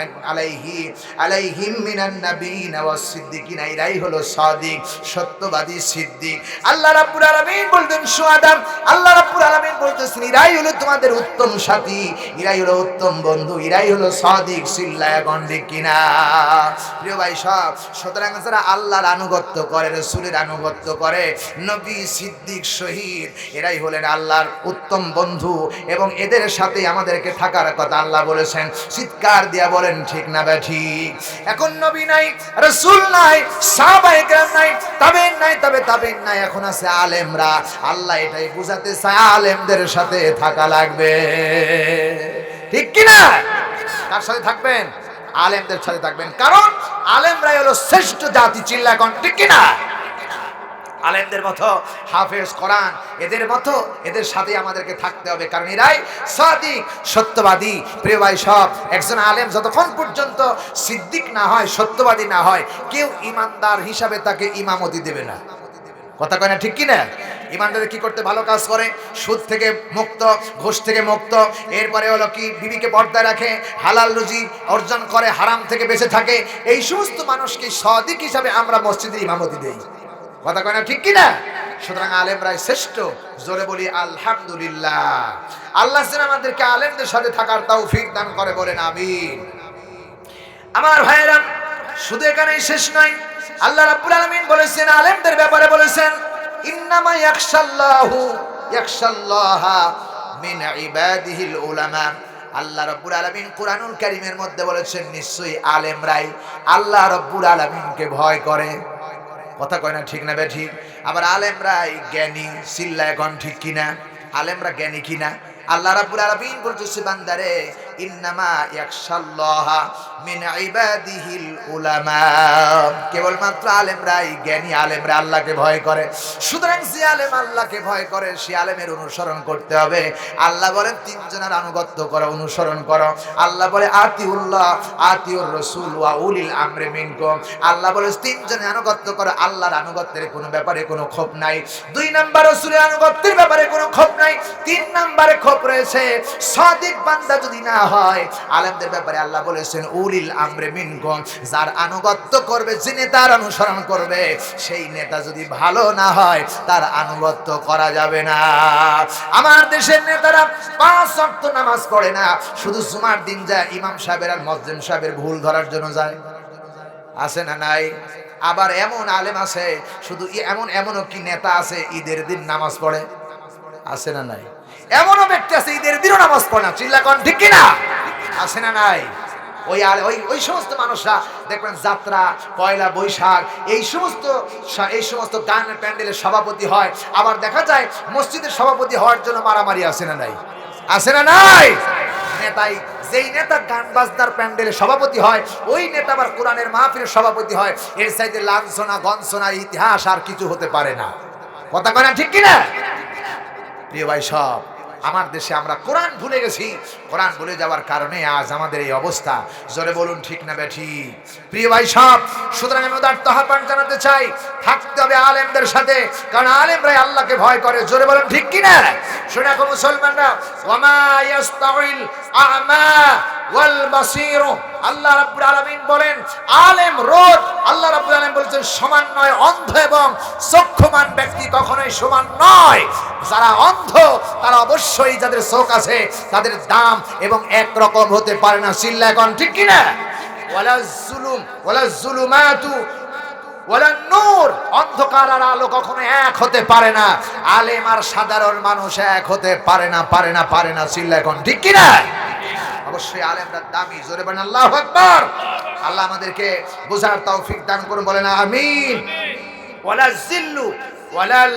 [SPEAKER 1] মিনান নাবিয়্যিনা ওয়াস-সিদ্দীকিনা, এরাই হলো সাদিক, সত্যবাদী সিদ্দিক। আল্লাহ রাব্বুল আলামিন বলতেন শুহাদা, আল্লাহ রাব্বুল আলামিন বলতেছেন এরাই হলো তোমাদের উত্তম সাথী, এরাই হলো উত্তম বন্ধু, এরাই হলো সাদিক। চিল্লায়া গন্ডি কিনা? প্রিয় ভাই সব, সুতরাং যারা আল্লাহর আনুগত্য করে, রাসূলের আনুগত্য করে, নবী, সিদ্দিক, শহীদ, এরাই হলেন আল্লাহর উত্তম বন্ধু, এবং এদের সাথে আমাদেরকে থাকার কথা আল্লাহ বলেছেন। চিৎকার দিয়া বলেন ঠিক না বে ঠিক? এখন নবী নাই, রাসূল নাই, সাহাবায়ে কেরাম নাই, তাবেঈন নাই, তাবেঈন নাই, এখন আছে আলেমরা। আল্লাহ এটাই বুঝাতে চায় আলেমদের সাথে থাকা লাগবে, ঠিক কি না? কার সাথে থাকবেন? আলেমদের সাথে থাকবেন, কারণ আলেমরাই হলো শ্রেষ্ঠ জাতি। চিল্লা কোন ঠিক কি না? আলেমদের মতো হাফেজ কোরআন, এদের মতো এদের সাথে আমাদেরকে থাকতে হবে, কারণ এরাই সাদিক, সত্যবাদী। প্রিয় ভাই সব, একজন আলেম যতক্ষণ পর্যন্ত সিদ্দিক না হয়, সত্যবাদী না হয়, কেউ ইমানদার হিসাবে তাকে ইমামতি দেবে না। কথা কয় না ঠিক কি না? ইমানদার কি করতে? ভালো কাজ করে, সুদ থেকে মুক্ত, ঘুষ থেকে মুক্ত, এরপরে হলো কি বিবিকে পর্দায় রাখে, হালাল রুজি অর্জন করে, হারাম থেকে বেঁচে থাকে। এই সমস্ত মানুষকে সাদিক হিসাবে আমরা মসজিদে ইমামতি দেই। কথা কয় না ঠিক কি না? সুতরাং আলেমরাই শ্রেষ্ঠ। জোরে বলি আলহামদুলিল্লাহ। আল্লাহ যেন আমাদেরকে আলেমদের সাথে থাকার তৌফিক দান করে, বলেন আমিন। আমার ভাইয়েরা, শুধু এখানেই শেষ নয়, আল্লাহ রাব্বুল আলামিন বলেছেন, আলেমদের ব্যাপারে বলেছেন ইন্নামা ইয়াখশাল্লাহা মিন ইবাদিহিল উলামা। আল্লাহ রাব্বুল আলামিন কুরআনুল কারীমের মধ্যে বলেছেন নিশ্চয়ই আলেমরাই আল্লাহ রাব্বুল আলামিনকে ভয় করে। কথা কয় না ঠিক না বে ঠিক? আবার আলেমরাই জ্ঞানী। চিল্লায় এখন ঠিক কিনা? আলেমরা জ্ঞানী কিনা? আল্লাহ রাব্বুল আলামিন বলতেছে বান্দারে ইন্নামা ইয়াখশাল্লাহা মিন ইবাদিহিল উলামা, কেবলমাত্র আলেমরাই জ্ঞানী, আলেমরা আল্লাহকে ভয় করে। সুতরাং যে আলেম আল্লাহকে ভয় করে সে আলেমের অনুসরণ করতে হবে। আল্লাহ বলেন তিনজনের আনুগত্য করো, অনুসরণ করো। আল্লাহ বলে আতিউল্লাহ, আতিউর রাসূল ওয়া উলিল আমরি মিনকুম। আল্লাহ বলে তিনজনের আনুগত্য করো। আল্লাহর আনুগত্যের কোনো ব্যাপারে কোনো ক্ষোভ নাই। 2 নাম্বার রাসূলের আনুগত্যের ব্যাপারে কোনো ক্ষোভ নাই। 3 নাম্বারে ক্ষোভ রয়েছে, সাদিক বান্দা যদি না হয়। আলেমদের ব্যাপারে আল্লাহ বলেছেন উলিল আমরে মিনকুম, যার আনুগত্য করবে, যে নেতার অনুসরণ করবে, সেই নেতা যদি ভালো না হয় তার আনুগত্য করা যাবে না। আমার দেশের নেতারা 5 ওয়াক্ত নামাজ পড়ে না, শুধু জুমার দিন যায় ইমাম সাহেবের আর মুয়াজ্জিন সাহেবের ভুল ধরার জন্য যায়। আছে না নাই? আবার এমন আলেম আছে, শুধু এমনও কি নেতা আছে ঈদের দিন নামাজ পড়ে? আছে না নাই? এমনও ব্যক্তি আছে ঈদের দিনও নামাজ পড়ে না। চিল্লা কোন ঠিক কিনা? আছে না নাই? ওই সমস্ত মানুষরা দেখবেন যাত্রা, পয়লা বৈশাখ এই সমস্ত গানের প্যান্ডেলের সভাপতি হয়। আবার দেখা যায় মসজিদের সভাপতি হওয়ার জন্য মারামারি। আছে না নাই? আছে না নাই? নেতাই যেই নেতা গান বাজনার প্যান্ডেলের সভাপতি হয়, ওই নেতা আবার কোরআনের মাহফিলের সভাপতি হয়। এর চাইতে লাঞ্ছনা গঞ্ছনা ইতিহাস আর কিছু হতে পারে না। কথা কয় না ঠিক কিনা? প্রিয় ভাই সব, আমার দেশে আমরা কোরআন ভুলে গেছি। কোরআন ভুলে যাওয়ার কারণে আজ আমাদের এই অবস্থা। জোরে বলুন ঠিক না বেঠিক? প্রিয় ভাই সব, সুতরাং আমি উদাত্ত আহ্বান জানাতে চাই, থাকতে হবে আলেমদের সাথে, কারণ আলেমরাই আল্লাহকে ভয় করে। জোরে বলুন ঠিক কিনা? শুনে রাখো মুসলমানরা, ওয়ামা ইয়াস্তাউল আ'মা ওয়াল বাসীর, আল্লাহ রাব্বুল আলামিন বলেন আলেম রোদ, আল্লাহ রাব্বুল আলামিন বলেছেন সমান নয় অন্ধ এবং চক্ষুমান ব্যক্তি কখনোই সমান নয়। যারা অন্ধ তারা অবশ্যই, যাদের চোখ আছে তাদের দাম এবং এক রকম হতে পারে না। চিল্লা এখন ঠিক কিনা? ওয়ালা যুলুমাতু ওয়ালা নূর, অন্ধকার আর আলো কখনো এক হতে পারে না। আলেম আর সাধারণ মানুষ এক হতে পারে না, পারে না, পারে না। চিল্লা এখন ঠিক কিনা? অবশ্যই আলেমরা দামি। জোরে বলেন আল্লাহু আকবার। আল্লাহ আমাদেরকে বুঝার তৌফিক দান করুন, বলেন আমিন। ওয়ালা জিল্লু ওয়ালাল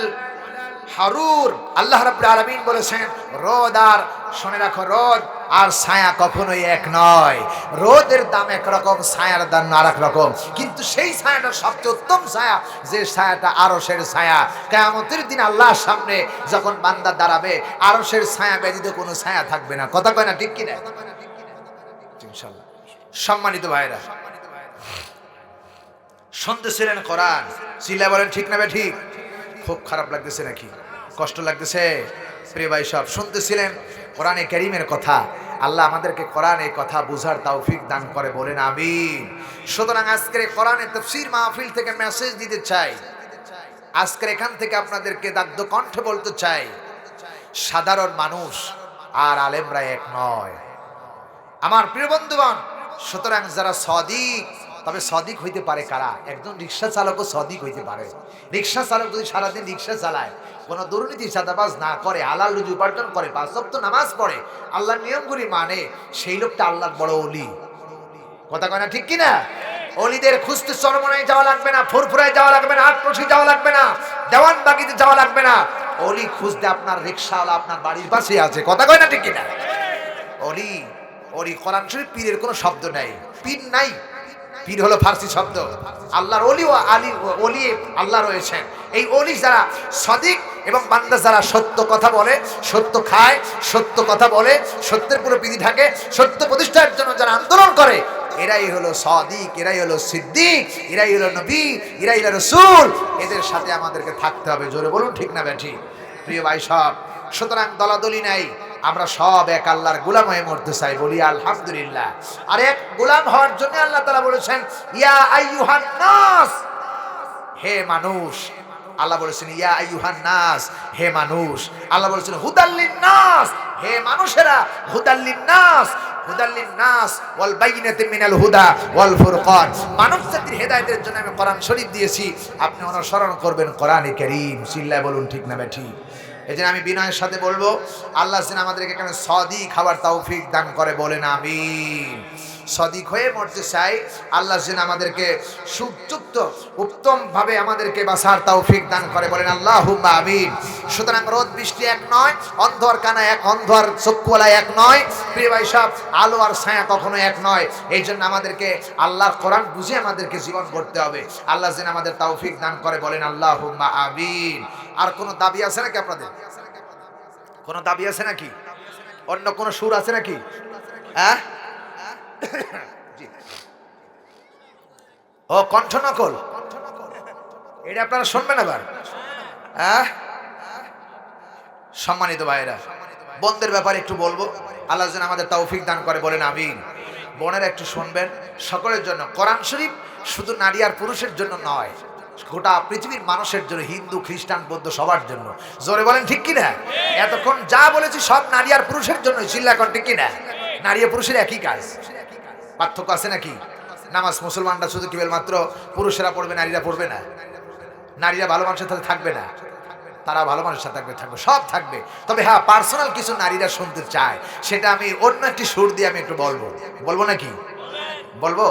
[SPEAKER 1] হারুর, আল্লাহ রাব্বুল আলামিন বলেছেন রোদ আর, শুনে রাখো, রোদ আর ছায়া কখনোই এক নয়। রোদের দাম একরকম, ছায়ার দাম আরেক রকম। কিন্তু সেই ছায়াটা সবচেয়ে উত্তম ছায়া, যে ছায়াটা আরশের ছায়া। কিয়ামতের দিন আল্লাহর সামনে যখন বান্দা দাঁড়াবে, আরশের ছায়া ব্যতীত কোনো ছায়া থাকবে না। কথা কয় না ঠিক কিনা? ইনশাআল্লাহ। সম্মানিত ভাইরা, শুনতেছিলেন কোরআন, চিল্লা বলেন ঠিক না ঠিক? খুব খারাপ লাগতেছে নাকি? কষ্ট লাগতেছে? প্রিয় ভাই সব, শুনতেছিলেন কোরআনে কারীমের কথা। আল্লাহ আমাদেরকে কোরআনের কথা বুঝার তৌফিক দান করে, বলেন আমিন। সুতরাং আজকের কোরআনের তাফসীর মাহফিল থেকে মেসেজ দিতে চাই, আজকের এখান থেকে আপনাদেরকে দাগ্ধ কণ্ঠে বলতে চাই, সাধারণ মানুষ আর আলেমরা এক নয় আমার প্রিয় বন্ধুগণ। সুতরাং যারা সদিক, তবে সদিক হইতে পারে কারা? একজন রিক্সা চালকও সদিক হইতে পারে। রিক্সা চালক যদি সারাদিন রিক্সা চালায়, কোনো দুর্নীতি চাঁদাবাজ না করে, হালাল রুজি উপার্জন করে, 5 ওয়াক্ত নামাজ পড়ে, আল্লাহর নিয়মগুলি মানে, সেই লোকটা আল্লাহর বড় ওলি। কথা কয় না ঠিক কিনা? অলিদের খুঁজতে চরমনায় যাওয়া লাগবে না, ফুরফুরায় যাওয়া লাগবে না, আটরশি যাওয়া লাগবে না, দেওয়ানবাগিতে যাওয়া লাগবে না। অলি খুঁজতে আপনার রিক্সাওয়ালা আপনার বাড়ির পাশে আছে। কথা কয় না ঠিক কিনা? অলি, কোরআন শরীফ পীরের কোনো শব্দ নাই, পীর নাই। পীর হলো ফার্সি শব্দ। আল্লাহর ওলি ও আলী, ওলি আল্লাহ রয়েছেন। এই ওলি যারা সদিক এবং বান্দা যারা সত্য কথা বলে, সত্য খায়, সত্য কথা বলে, সত্যের পুরো বিধি থাকে, সত্য প্রতিষ্ঠার জন্য যারা আন্দোলন করে, এরাই হলো সদিক, এরাই হলো সিদ্দিক, এরাই হলো নবী, এরাই হলো রাসূল। এদের সাথে আমাদেরকে থাকতে হবে। জোরে বলুন ঠিক না বেঠিক? প্রিয় ভাই সব, সুতরাং দলাদলি নাই, আমরা সব এক আল্লাহর গোলাম হয়ে মরতে চাই। বলি আলহামদুলিল্লাহ। আর এক গোলাম হওয়ার জন্য আল্লাহ তাআলা বলেছেন ইয়া আইয়ুহান নাস, হে মানুষ। আল্লাহ বলেছেন ইয়া আইয়ুহান নাস, হে মানুষ। আল্লাহ বলেছেন হুদাল্লিন নাস, হে মানুষেরা, হুদাল্লিন নাস, হুদাল্লিন নাস ওয়াল বাইয়িনাতি মিনাল হুদা ওয়াল ফুরকান। মানব জাতির হেদায়েতের জন্য আমি কোরআন শরীফ দিয়েছি, আপনি অনুসরণ করবেন কোরআনে কারীম। চিল্লায় বলুন ঠিক না ঠিক? এজন্য আমি বিনয়ের সাথে বলবো, আল্লাহ যেন আমাদেরকে এখানে সদিক খাবার তৌফিক দান করে, বলেন আমিন। সদিক হয়ে মরতে চাই, আল্লাহ যেন আমাদেরকে সুযুক্ত উত্তম ভাবে আমাদেরকে বাঁচার তৌফিক দান করে, বলেন আল্লাহুম্মা আমিন। সুতরাং রোদ বৃষ্টি এক নয়, অন্ধ আর কানা এক, অন্ধ আর চক্ষুওয়ালা এক নয়। প্রিয় ভাই সব, আলো আর ছায়া কখনো এক নয়। এই জন্য আমাদেরকে আল্লাহর কোরআন বুঝে আমাদেরকে জীবন করতে হবে। আল্লাহ যেন আমাদের তৌফিক দান করে, বলেন আল্লাহুম্মা আমিন। আর কোনো দাবি আছে নাকি আপনাদের? কোনো দাবি আছে নাকি? অন্য কোনো সুর আছে নাকি? হ্যাঁ, ও কণ্ঠ নকল, এটা আপনারা শুনবেন আবার? হ্যাঁ, সম্মানিত ভাইরা, বোনদের ব্যাপারে একটু বলবো, আল্লাহ যেন আমাদের তৌফিক দান করে, বলেন আমিন। বোনেরা একটু শুনবেন, সকলের জন্য কোরআন শরীফ শুধু নারী আর পুরুষের জন্য নয়, গোটা পৃথিবীর মানুষের জন্য, হিন্দু খ্রিস্টান বৌদ্ধ সবার জন্য। জোরে বলেন ঠিক কিনা? এতক্ষণ যা বলেছি সব নারী আর পুরুষের জন্য, চিল্লা কর ঠিক কিনা? নারী আর পুরুষের একই কাজ, পার্থক্য আছে নাকি? নামাজ মুসলমানরা শুধু কেবলমাত্র পুরুষেরা পড়বে, নারীরা পড়বে না। নারীরা ভালো মানুষের সাথে থাকবে না, তারা ভালো মানুষের সাথে থাকবে, সব থাকবে। তবে হ্যাঁ, পার্সোনাল কিছু নারীরা শুনতে চায়, সেটা আমি অন্য একটি সুর দিয়ে আমি একটু বলবো নাকি? বলবো?